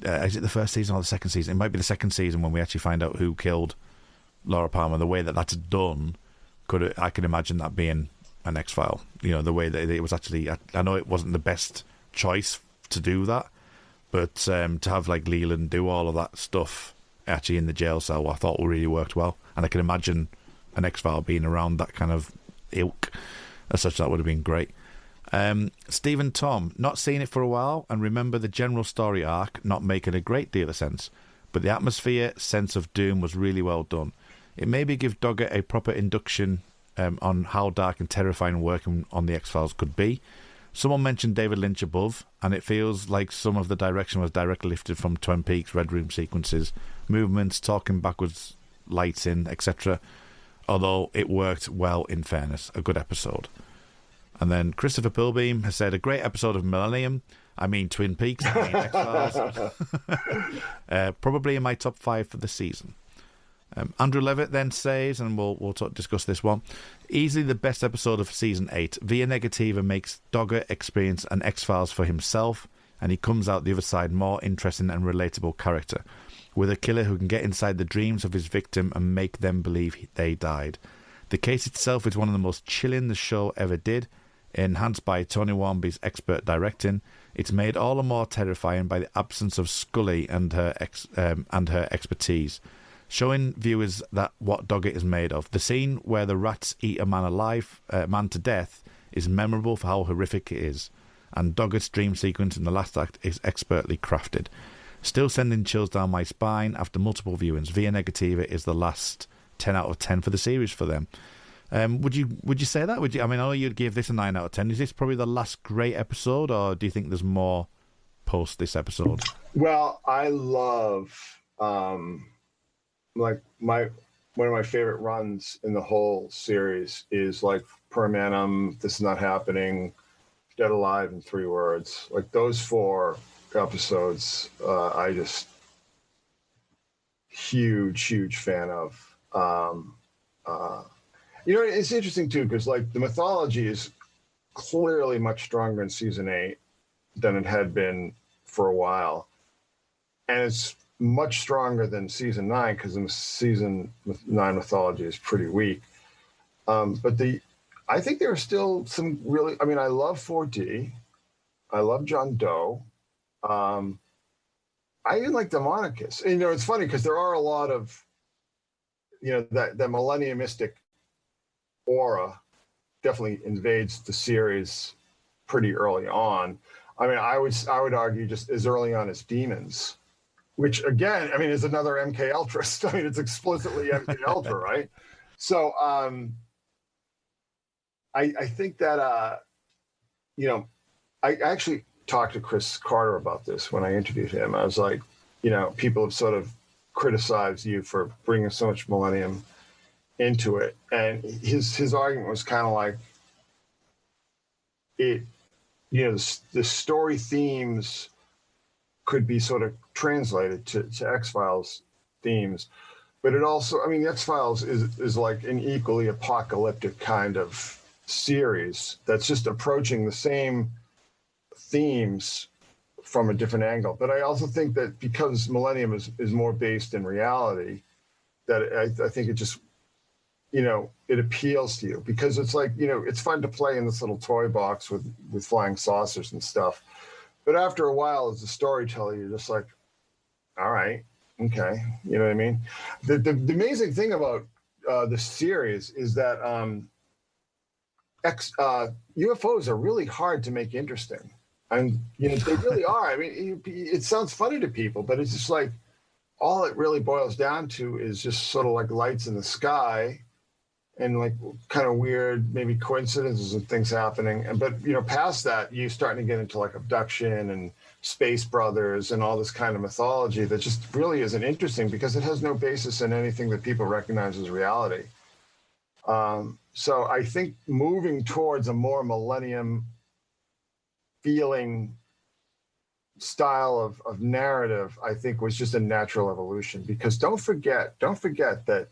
Is it the first season or the second season? It might be the second season when we actually find out who killed Laura Palmer. The way that that's done, I can imagine that being an X-File. The way that it was actually. I know it wasn't the best choice to do that, but to have like Leland do all of that stuff actually in the jail cell, I thought really worked well, and I can imagine an X-File being around that kind of ilk as such. That would have been great. Stephen Tom, not seen it for a while, and remember the general story arc not making a great deal of sense, but the atmosphere, sense of doom was really well done. It maybe give Doggett a proper induction on how dark and terrifying working on the X-Files could be. Someone mentioned David Lynch above, and it feels like some of the direction was directly lifted from Twin Peaks Red Room sequences, movements, talking backwards, lighting, etc., although it worked well in fairness. A good episode. And then Christopher Pilbeam has said, a great episode of Millennium. I mean Twin Peaks, I mean X-Files. Probably in my top 5 for the season. Andrew Levitt then says, and we'll discuss this one, easily the best episode of season 8. Via Negativa makes Dogger experience an X-Files for himself, and he comes out the other side more interesting and relatable character, with a killer who can get inside the dreams of his victim and make them believe they died. The case itself is one of the most chilling the show ever did, enhanced by Tony Wamby's expert directing. It's made all the more terrifying by the absence of Scully and her expertise, showing viewers that what Dogger is made of. The scene where the rats eat a man to death is memorable for how horrific it is, and Dogger's dream sequence in the last act is expertly crafted. Still sending chills down my spine after multiple viewings. Via Negativa is the last 10 out of 10 for the series for them. Would you say that? I mean, I know you'd give this a 9 out of 10. Is this probably the last great episode, or do you think there's more post this episode? Well, I love like one of my favorite runs in the whole series is like Per Manum, This Is Not Happening, Dead Alive in 3 words. Like those 4 episodes, I just huge fan of. It's interesting too, because like the mythology is clearly much stronger in season 8 than it had been for a while, and it's much stronger than season 9 because in season 9 mythology is pretty weak. But I think there are still some really. I mean, I love 4D, I love John Doe. I even like Demonicus. And, it's funny because there are a lot of, that millenniumistic aura definitely invades the series pretty early on. I mean, I would argue just as early on as Demons, which again, I mean, is another MK Ultra. I mean, it's explicitly MK Ultra, right? So I think that I actually talked to Chris Carter about this when I interviewed him. I was like, people have sort of criticized you for bringing so much millennium into it, and his argument was kind of like it. The story themes could be sort of translated to X-Files themes, but it also, I mean, the X-Files is like an equally apocalyptic kind of series that's just approaching the same themes from a different angle. But I also think that because Millennium is more based in reality, that I think it just, it appeals to you because it's like, it's fun to play in this little toy box with flying saucers and stuff. But after a while, as a storyteller, you're just like, all right, okay. You know what I mean? The amazing thing about the series is that UFOs are really hard to make interesting. And, they really are. I mean, it sounds funny to people, but it's just like all it really boils down to is just sort of like lights in the sky and like kind of weird, maybe coincidences and things happening. But, past that, you're starting to get into like abduction and Space Brothers and all this kind of mythology that just really isn't interesting because it has no basis in anything that people recognize as reality. So I think moving towards a more millennium feeling style of narrative, I think was just a natural evolution because don't forget that,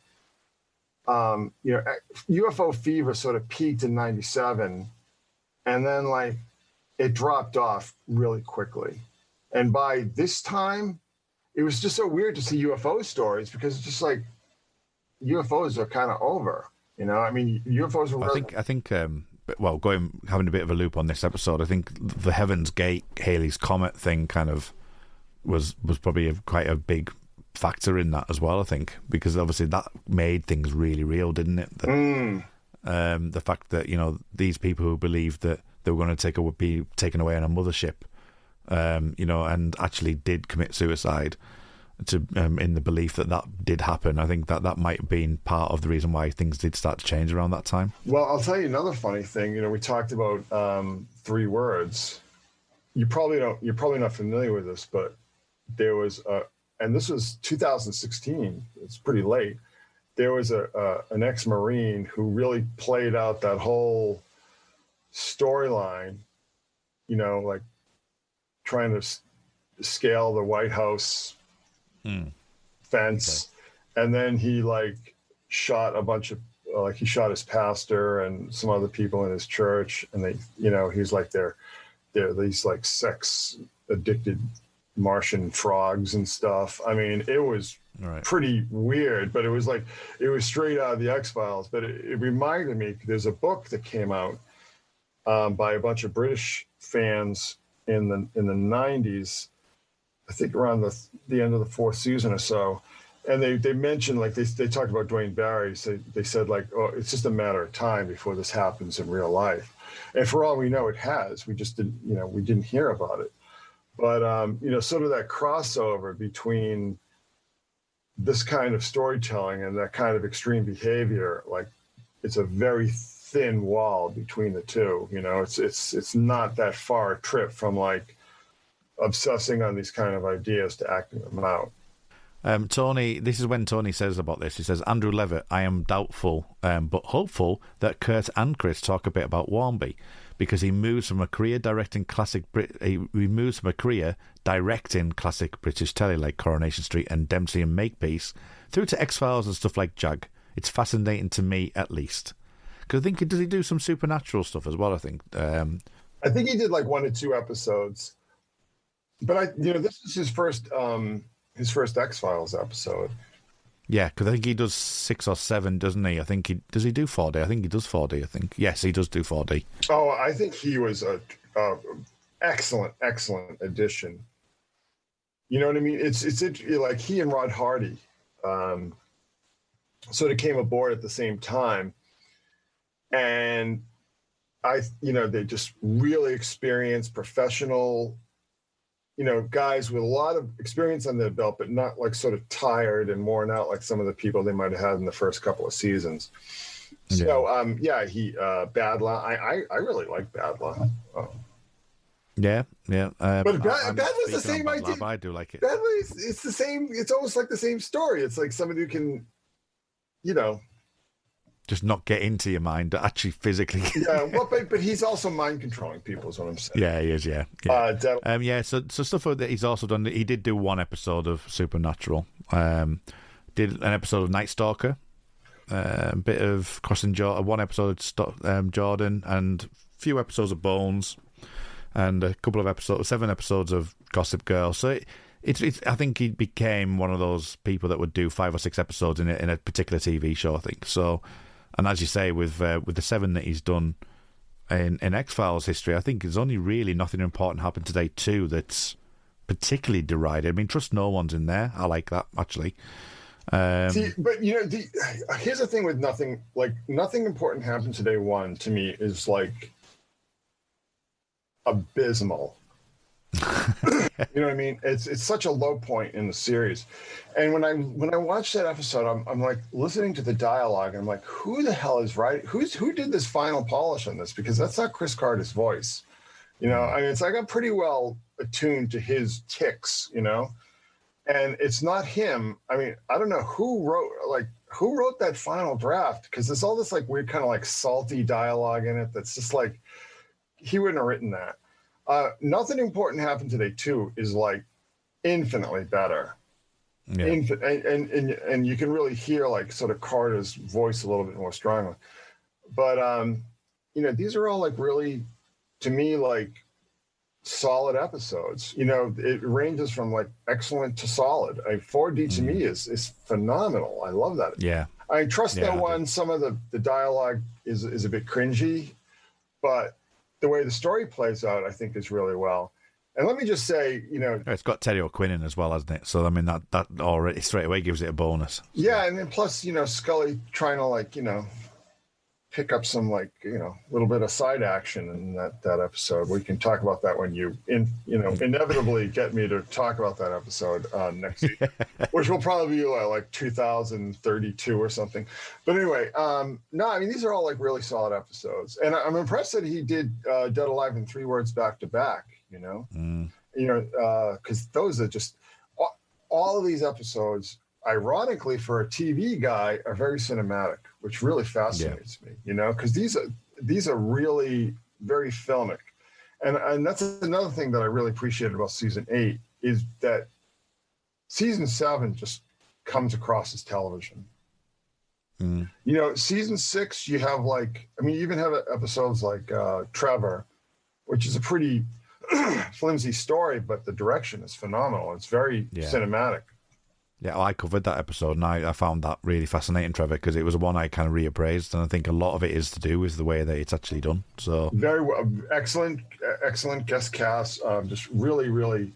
UFO fever sort of peaked in 97 and then like it dropped off really quickly. And by this time, it was just so weird to see UFO stories because it's just like UFOs are kind of over, I mean, UFOs are. I think well, having a bit of a loop on this episode, I think the Heaven's Gate, Halley's Comet thing kind of was probably quite a big factor in that as well, I think, because obviously that made things really real, didn't it? The fact that, these people who believed that they were going to be taken away on a mothership, and actually did commit suicide in the belief that did happen. I think that might have been part of the reason why things did start to change around that time. Well, I'll tell you another funny thing. We talked about 3 words. You're probably not familiar with this, but there was and this was 2016. It's pretty late. There was an ex-Marine who really played out that whole storyline, like trying to scale the White House fence, and then he like shot a bunch of he shot his pastor and some other people in his church, and they, he's like they're these like sex addicted Martian frogs and stuff. I mean, it was pretty weird, but it was straight out of the X-Files. But it reminded me, there's a book that came out by a bunch of British fans in the 90s, I think around the end of the fourth season or so. And they mentioned, like, they talked about Dwayne Barry. So they said, like, oh, it's just a matter of time before this happens in real life. And for all we know, it has. We just didn't, we didn't hear about it. But, sort of that crossover between this kind of storytelling and that kind of extreme behavior, like, it's a very thin wall between the two. It's not that far a trip from, like, obsessing on these kind of ideas to acting them out. Tony, this is when Tony says about this. He says, Andrew Levitt, I am doubtful, but hopeful that Kurt and Chris talk a bit about Warmby, because he moves from a career directing classic British telly like Coronation Street and Dempsey and Makepeace through to X-Files and stuff like Jag. It's fascinating to me, at least. Because I think, does he do some supernatural stuff as well? I think he did like 1 or 2 episodes, but this is his first X-Files episode. Yeah, because I think he does 6 or 7, doesn't he? Does he do 4D? I think he does 4D. Yes, he does do 4D. Oh, I think he was a excellent addition. You know what I mean? It's like he and Rod Hardy sort of came aboard at the same time, and they just really experienced professional, guys with a lot of experience on their belt, but not like sort of tired and worn out like some of the people they might have had in the first couple of seasons. Yeah. So, he Badla. I really like Badla. Yeah. But Badla's the same idea. I do like it. Badla it's the same. It's almost like the same story. It's like somebody who can, just not get into your mind, actually physically. Yeah, well, but he's also mind controlling people, is what I'm saying. Yeah, he is. Yeah. So stuff that he's also done. He did do 1 episode of Supernatural. Did an episode of Night Stalker. A bit of Crossing Jordan. 1 episode of Jordan, and a few episodes of Bones, and a couple of 7 episodes of Gossip Girl. So it's I think he became one of those people that would do 5 or 6 episodes in a particular TV show, I think. So. And as you say, with the 7 that he's done in X-Files history, I think there's only really nothing important happened today too that's particularly derided. I mean, Trust No One's in there. I like that, actually. Here's the thing with nothing important happened today. 1 to me is like abysmal. You know what I mean? It's such a low point in the series, and when I watched that episode, I'm like listening to the dialogue, and I'm like, who the hell is writing? Who did this final polish on this? Because that's not Chris Carter's voice. I mean, it's like I'm pretty well attuned to his tics, and it's not him. I mean, I don't know who wrote that final draft, because there's all this like weird kind of like salty dialogue in it that's just like he wouldn't have written that. Nothing important happened today too is like infinitely better. Yeah. And you can really hear like sort of Carter's voice a little bit more strongly. But these are all like really, to me, like solid episodes. It ranges from like excellent to solid. 4D to me is phenomenal. I love that. Yeah. I Trust No One. Some of the dialogue is a bit cringy, but the way the story plays out, I think, is really well. And let me just say, it's got Terry O'Quinn in as well, hasn't it? So I mean, that already straight away gives it a bonus. Yeah, and then plus, Scully trying to like, pick up some like, little bit of side action in that episode. We can talk about that when you inevitably get me to talk about that episode next week, which will probably be like 2032 or something. But anyway, no, I mean, these are all like really solid episodes, and I'm impressed that he did Dead Alive in 3 words back to back. Because those are just all of these episodes, ironically, for a TV guy, are very cinematic, which really fascinates me, because these are really very filmic. And that's another thing that I really appreciated about season 8 is that season 7 just comes across as television. You know, season 6, you have you even have episodes like Trevor, which is a pretty flimsy story, but the direction is phenomenal. It's very cinematic. Yeah, I covered that episode, and I found that really fascinating, Trevor, because it was one I kind of reappraised, and I think a lot of it is to do with the way that it's actually done. So very well, excellent guest cast. Just really, really,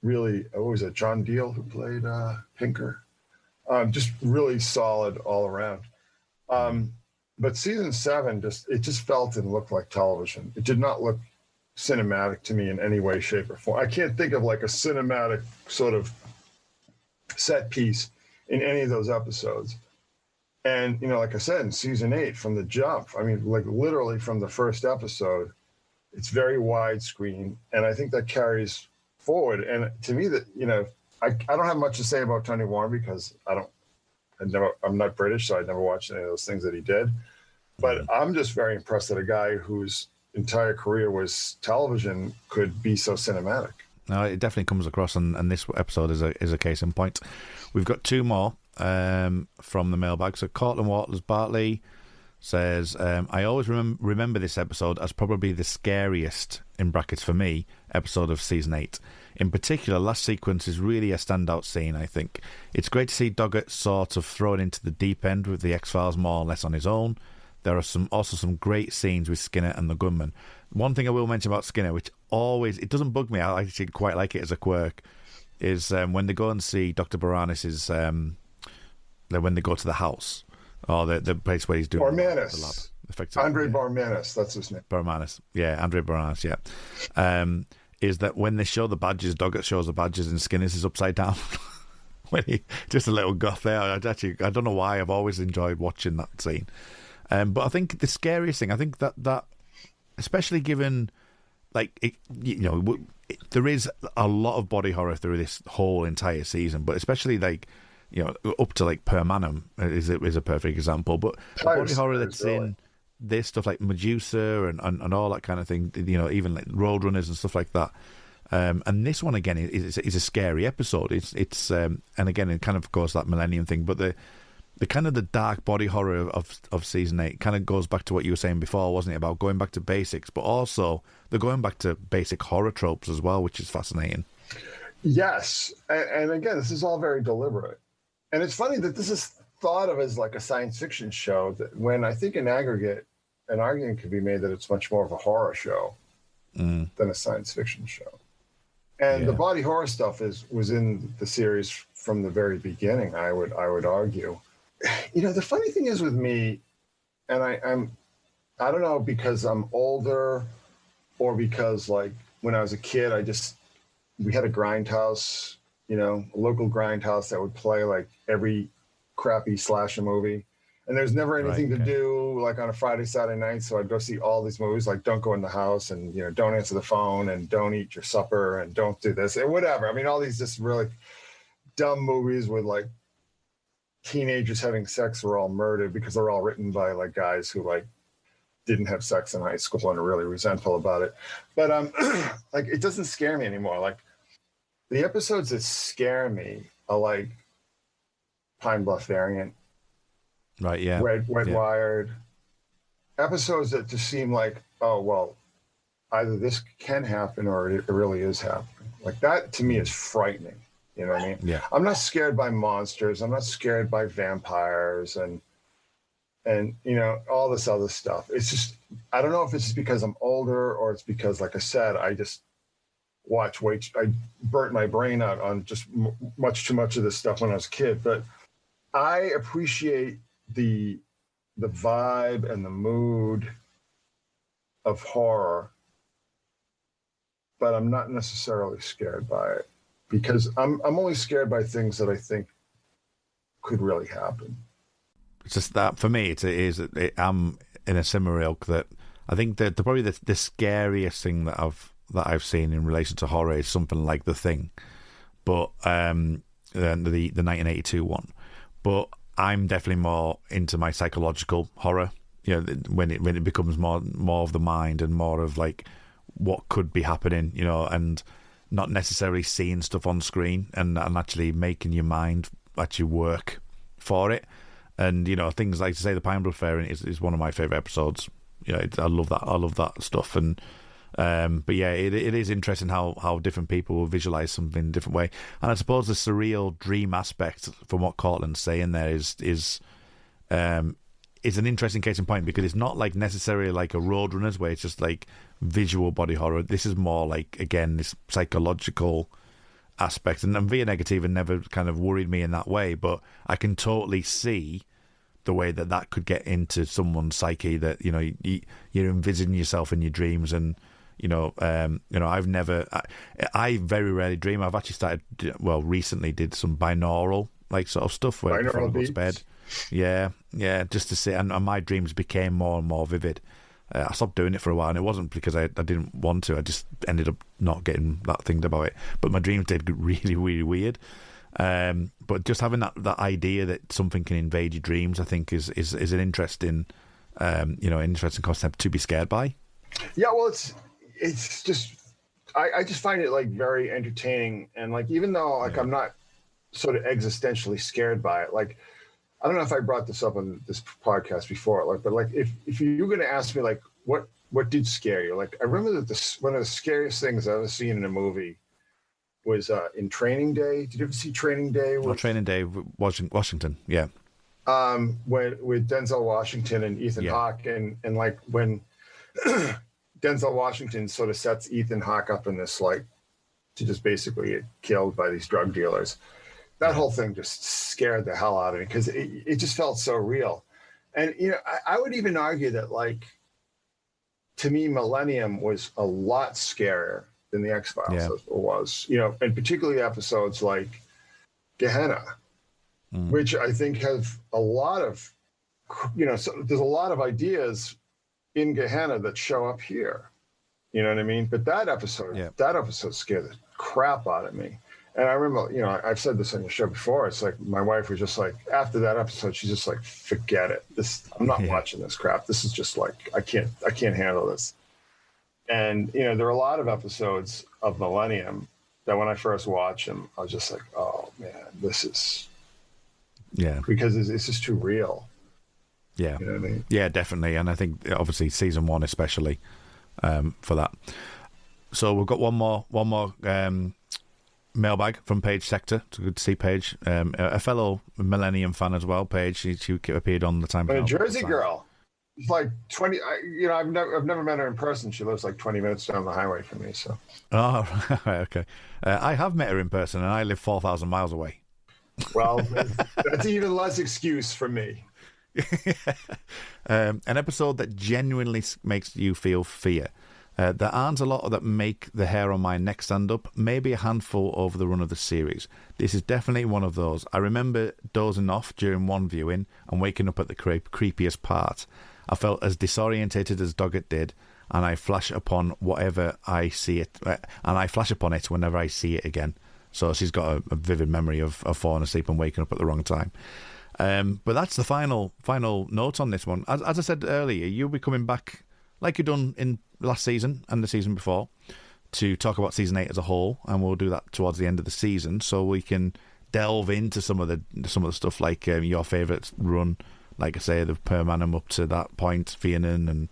really. What was it? John Deal, who played Pinker. Just really solid all around. But season 7 just felt and looked like television. It did not look cinematic to me in any way, shape, or form. I can't think of like a cinematic sort of set piece in any of those episodes. And, you know, like I said, in season 8, from the jump, I mean, like literally from the first episode, it's very widescreen. And I think that carries forward. And to me, that, you know, I don't have much to say about Tony Warren because I'm not British, so I never watched any of those things that he did. But I'm just very impressed that a guy whose entire career was television could be so cinematic. No, it definitely comes across, and this episode is a case in point. We've got 2 more from the mailbag. So Cortlan Waters Bartley says, I always remember this episode as probably the scariest, in brackets for me, episode of season 8. In particular, last sequence is really a standout scene, I think. It's great to see Doggett sort of thrown into the deep end with the X-Files more or less on his own. There are also some great scenes with Skinner and the gunman. One thing I will mention about Skinner, which always, it doesn't bug me, I actually quite like it as a quirk, is when they go and see Dr. Boranis's, when they go to the house, or the place where he's doing the lab. Andre Barmanis, that's his name. Barmanis, yeah, Andre Barmanis, yeah. Is that when they show the badges, Doggett shows the badges and Skinner's is upside down. Just a little guff there. I don't know why, I've always enjoyed watching that scene. But I think the scariest thing, I think that especially given, like, there is a lot of body horror through this whole entire season, but especially, like, you know, up to, like, Per Manum is a perfect example. But the body horror that's in this stuff like Medusa and all that kind of thing, you know, even like Roadrunners and stuff like that. And this one again is a scary episode. It's and again it kind of goes that Millennium thing, but the kind of the dark body horror of season 8 kind of goes back to what you were saying before, wasn't it, about going back to basics, but also they're going back to basic horror tropes as well, which is fascinating. Yes, and again, this is all very deliberate, and it's funny that this is thought of as like a science fiction show, that when I think in aggregate an argument could be made that it's much more of a horror show than a science fiction show. And the body horror stuff was in the series from the very beginning, I would argue. You know, the funny thing is with me, and I don't know, because I'm older or because, like, when I was a kid, we had a grindhouse, you know, a local grindhouse that would play like every crappy slasher movie. And there's never anything to do, like, on a Friday, Saturday night. So I'd go see all these movies, like Don't Go in the House, and, you know, Don't Answer the Phone, and Don't Eat Your Supper, and Don't Do This, and whatever. I mean, all these just really dumb movies with, like, teenagers having sex were all murdered because they're all written by, like, guys who, like, didn't have sex in high school and are really resentful about it. But, like, it doesn't scare me anymore. Like, the episodes that scare me are, like, Pine Bluff Variant. Right, yeah. Wet Wired. Episodes that just seem like, oh, well, either this can happen or it really is happening. Like, that to me is frightening. You know what I mean? Yeah. I'm not scared by monsters. I'm not scared by vampires and you know, all this other stuff. It's just, I don't know if it's just because I'm older or it's because, like I said, I just I burnt my brain out on just much too much of this stuff when I was a kid. But I appreciate the vibe and the mood of horror, but I'm not necessarily scared by it, because I'm only scared by things that I think could really happen. It's just that for me, I'm in a similar ilk that I think that probably the scariest thing that I've seen in relation to horror is something like The Thing, but the 1982 one. But I'm definitely more into my psychological horror, when it becomes more of the mind and more of like what could be happening, and not necessarily seeing stuff on screen and actually making your mind actually work for it. And things like, to say, the Pine Blood Fair is one of my favorite episodes. I love that stuff. And but yeah, it is interesting how different people will visualize something in a different way. And I suppose the surreal dream aspect from what Cortland's saying there is an interesting case in point, because it's not like necessarily like a Roadrunners where it's just like visual body horror. This is more like, again, this psychological aspect. And Via Negativa never kind of worried me in that way, but I can totally see the way that could get into someone's psyche, that you're envisioning yourself in your dreams. And I very rarely dream. I've actually started, recently did some binaural like sort of stuff where before I go to bed. Yeah, just to see, and my dreams became more and more vivid. I stopped doing it for a while, and it wasn't because I didn't want to. I just ended up not getting that thing about it. But my dreams did get really, really weird. But just having that idea that something can invade your dreams, I think is an interesting, interesting concept to be scared by. Yeah, well, it's just I just find it like very entertaining, and like even though like I'm not sort of existentially scared by it, like. I don't know if I brought this up on this podcast before, like, but like if you're going to ask me like what did scare you, like I remember that one of the scariest things I've ever seen in a movie was in Training Day. Did you ever see Training Day? Training Day, Washington, yeah. With Denzel Washington and Ethan Hawke, and like when Denzel Washington sort of sets Ethan Hawke up in this like to just basically get killed by these drug dealers. That whole thing just scared the hell out of me because it just felt so real. And, I would even argue that, like, to me, Millennium was a lot scarier than the X-Files was, and particularly episodes like Gehenna, which I think have a lot of, so there's a lot of ideas in Gehenna that show up here. You know what I mean? But that episode scared the crap out of me. And I remember, I've said this on your show before. It's like my wife was just like, after that episode, she's just like, forget it. I'm not watching this crap. This is just like, I can't handle this. And, there are a lot of episodes of Millennium that when I first watched them, I was just like, oh man, this is, because it's just too real. Yeah. You know what I mean? Yeah, definitely. And I think obviously season 1, especially for that. So we've got one more, mailbag from Paige Sector. It's good to see Paige, a fellow Millennium fan as well. Paige, she appeared on the time. A Jersey girl. It's like 20. I've never met her in person. She lives like 20 minutes down the highway from me. So. Oh, okay. I have met her in person, and I live 4,000 miles away. Well, that's even less excuse for me. An episode that genuinely makes you feel fear. There aren't a lot that make the hair on my neck stand up, maybe a handful over the run of the series. This is definitely one of those. I remember dozing off during one viewing and waking up at the creepiest part. I felt as disorientated as Doggett did, and I flash upon whatever I see it, and I flash upon it whenever I see it again. So she's got a vivid memory of falling asleep and waking up at the wrong time. But that's the final note on this one. As I said earlier, you'll be coming back like you've done in last season and the season before to talk about season 8 as a whole, and we'll do that towards the end of the season so we can delve into some of the stuff like your favourite run, like I say, the Permanum up to that point, Fianan, and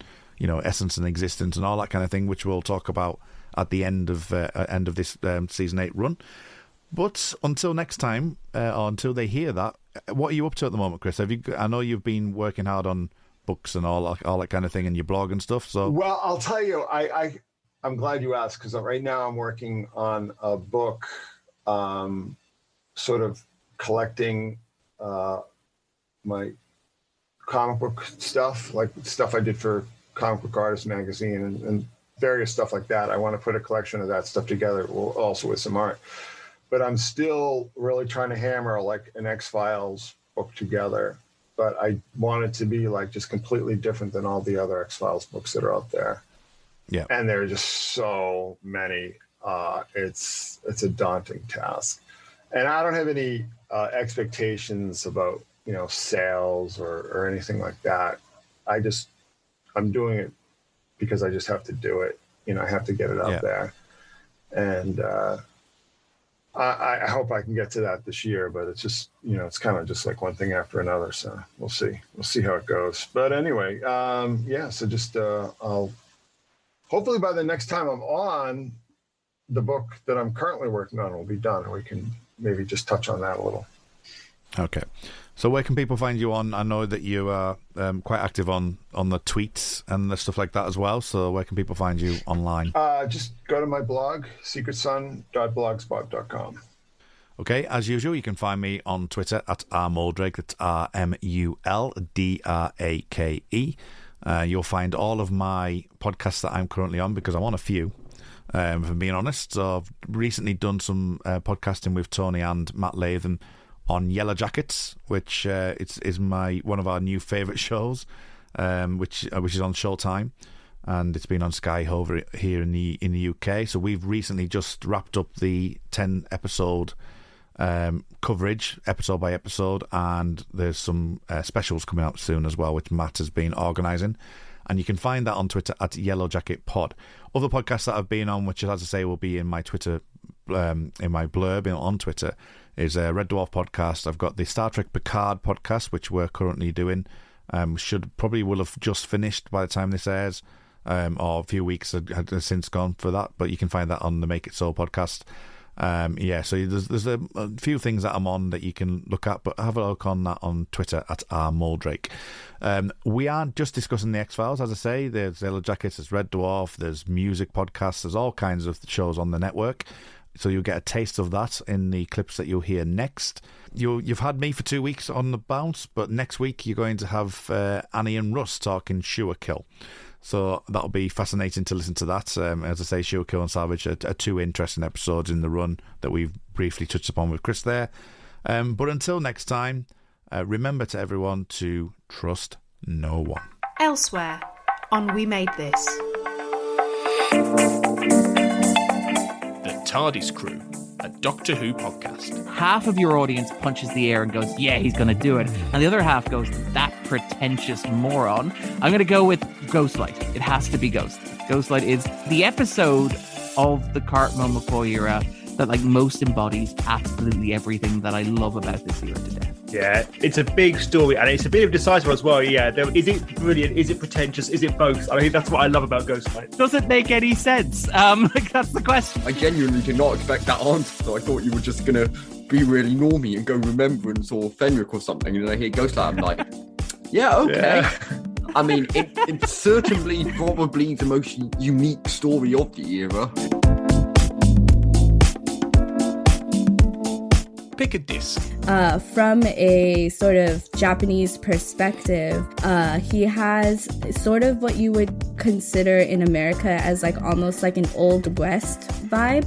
Essence and Existence and all that kind of thing, which we'll talk about at the end of this season 8 run. But until next time, or until they hear that, what are you up to at the moment, Chris? I know you've been working hard on books and all that kind of thing, and your blog and stuff. So, well, I'll tell you, I'm glad you asked, because right now I'm working on a book, sort of collecting my comic book stuff, like stuff I did for Comic Book Artist magazine and various stuff like that. I want to put a collection of that stuff together, also with some art. But I'm still really trying to hammer like an X-Files book together. But I want it to be like just completely different than all the other X-Files books that are out there. Yeah. And there are just so many. It's a daunting task. And I don't have any expectations about, sales or anything like that. I'm doing it because I just have to do it. I have to get it out there. And I hope I can get to that this year, but it's just, it's kind of just like one thing after another. So we'll see. We'll see how it goes. But anyway, so just I'll hopefully by the next time I'm on, the book that I'm currently working on will be done, and we can maybe just touch on that a little. Okay. So where can people find you on? I know that you are quite active on the tweets and the stuff like that as well. So where can people find you online? Just go to my blog, secretsun.blogspot.com. Okay, as usual, you can find me on Twitter at rmuldrake. That's RMULDRAKE. You'll find all of my podcasts that I'm currently on, because I'm on a few, if I'm being honest. So I've recently done some podcasting with Tony and Matt Latham on Yellow Jackets, which is one of our new favourite shows, which is on Showtime, and it's been on Sky over here in the UK. So we've recently just wrapped up the 10-episode coverage, episode by episode, and there's some specials coming out soon as well, which Matt has been organising. And you can find that on Twitter at Yellow Jacket Pod. Other podcasts that I've been on, which, as I say, will be in my Twitter, in my blurb on Twitter, is a Red Dwarf podcast. I've got the Star Trek Picard podcast, which we're currently doing. Will have just finished by the time this airs, or a few weeks had since gone for that. But you can find that on the Make It So podcast. So there's a few things that I'm on that you can look at, but have a look on that on Twitter at rmuldrake. We aren't just discussing the X-Files, as I say. There's Yellow Jackets, there's Red Dwarf, there's music podcasts, there's all kinds of shows on the network. So you'll get a taste of that in the clips that you'll hear next. You've had me for 2 weeks on the bounce, but next week you're going to have Annie and Russ talking Sure Kill. So that'll be fascinating to listen to that. As I say, Sure Kill and Salvage are two interesting episodes in the run that we've briefly touched upon with Chris there. But until next time, remember to everyone to trust no one. Elsewhere on We Made This. TARDIS Crew, a Doctor Who podcast. Half of your audience punches the air and goes, yeah, he's going to do it. And the other half goes, that pretentious moron. I'm going to go with Ghostlight. It has to be Ghostlight is the episode of the Cartmel McCoy era that most embodies absolutely everything that I love about this era to death. Yeah, it's a big story, and it's a bit of a decisive one as well. Yeah, is it brilliant? Is it pretentious? Is it both? I think that's what I love about Ghostlight. Does it make any sense? That's the question. I genuinely did not expect that answer. So I thought you were just gonna be really normie and go Remembrance or Fenric or something, and then I hear Ghostlight. I'm like, yeah, okay. Yeah. I mean, it's certainly probably the most unique story of the era. Pick a disc. From a sort of Japanese perspective, he has sort of what you would consider in America as almost like an Old West vibe.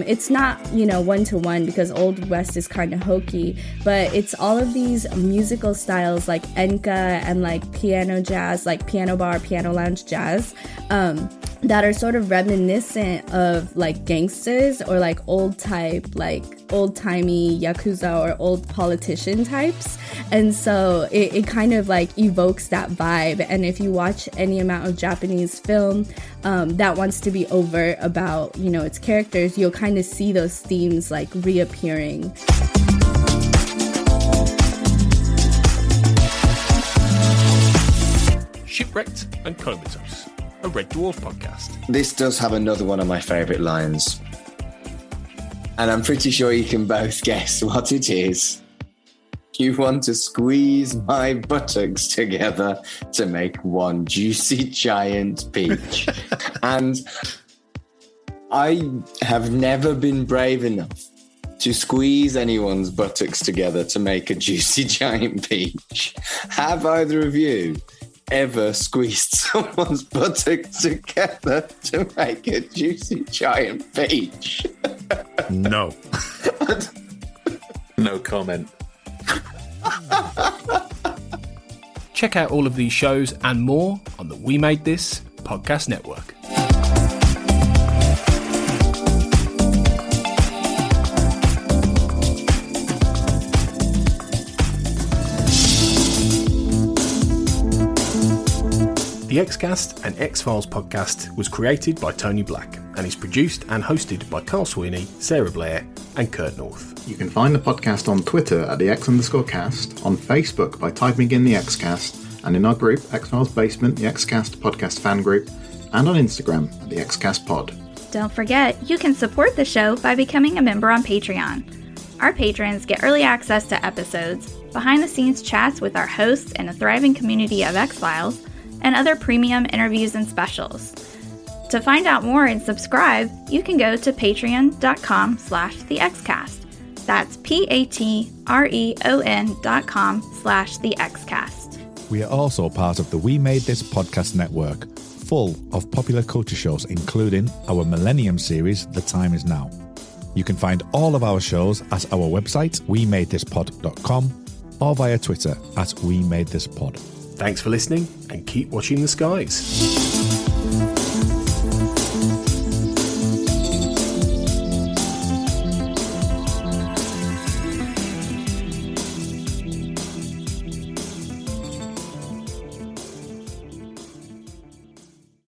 It's not, one-to-one, because Old West is kind of hokey, but it's all of these musical styles like enka and piano jazz, piano bar, piano lounge jazz, that are sort of reminiscent of gangsters or old-timey Yakuza or old politician types. And so it kind of evokes that vibe. And if you watch any amount of Japanese film that wants to be overt about, its characters, you'll kind of see those themes reappearing. Shipwrecked and Comatose, a Red Dwarf podcast. This does have another one of my favourite lines. And I'm pretty sure you can both guess what it is. You want to squeeze my buttocks together to make one juicy giant peach. And I have never been brave enough to squeeze anyone's buttocks together to make a juicy giant peach. Have either of you ever squeezed someone's buttocks together to make a juicy giant peach? No. No comment. Check out all of these shows and more on the We Made This podcast network. The Xcast, an X-Files podcast, was created by Tony Black and is produced and hosted by Carl Sweeney, Sarah Blair and Kurt North. You can find the podcast on Twitter at the X_cast, on Facebook by typing in the Xcast, and in our group, X-Files Basement, the Xcast podcast fan group, and on Instagram at the Xcast pod. Don't forget, you can support the show by becoming a member on Patreon. Our patrons get early access to episodes, behind-the-scenes chats with our hosts and a thriving community of X-Files, and other premium interviews and specials. To find out more and subscribe, you can go to patreon.com/thexcast. That's patreon.com/thexcast. We are also part of the We Made This podcast network, full of popular culture shows, including our Millennium series, The Time Is Now. You can find all of our shows at our website, wemadethispod.com, or via Twitter at wemadethispod. Thanks for listening and keep watching the skies.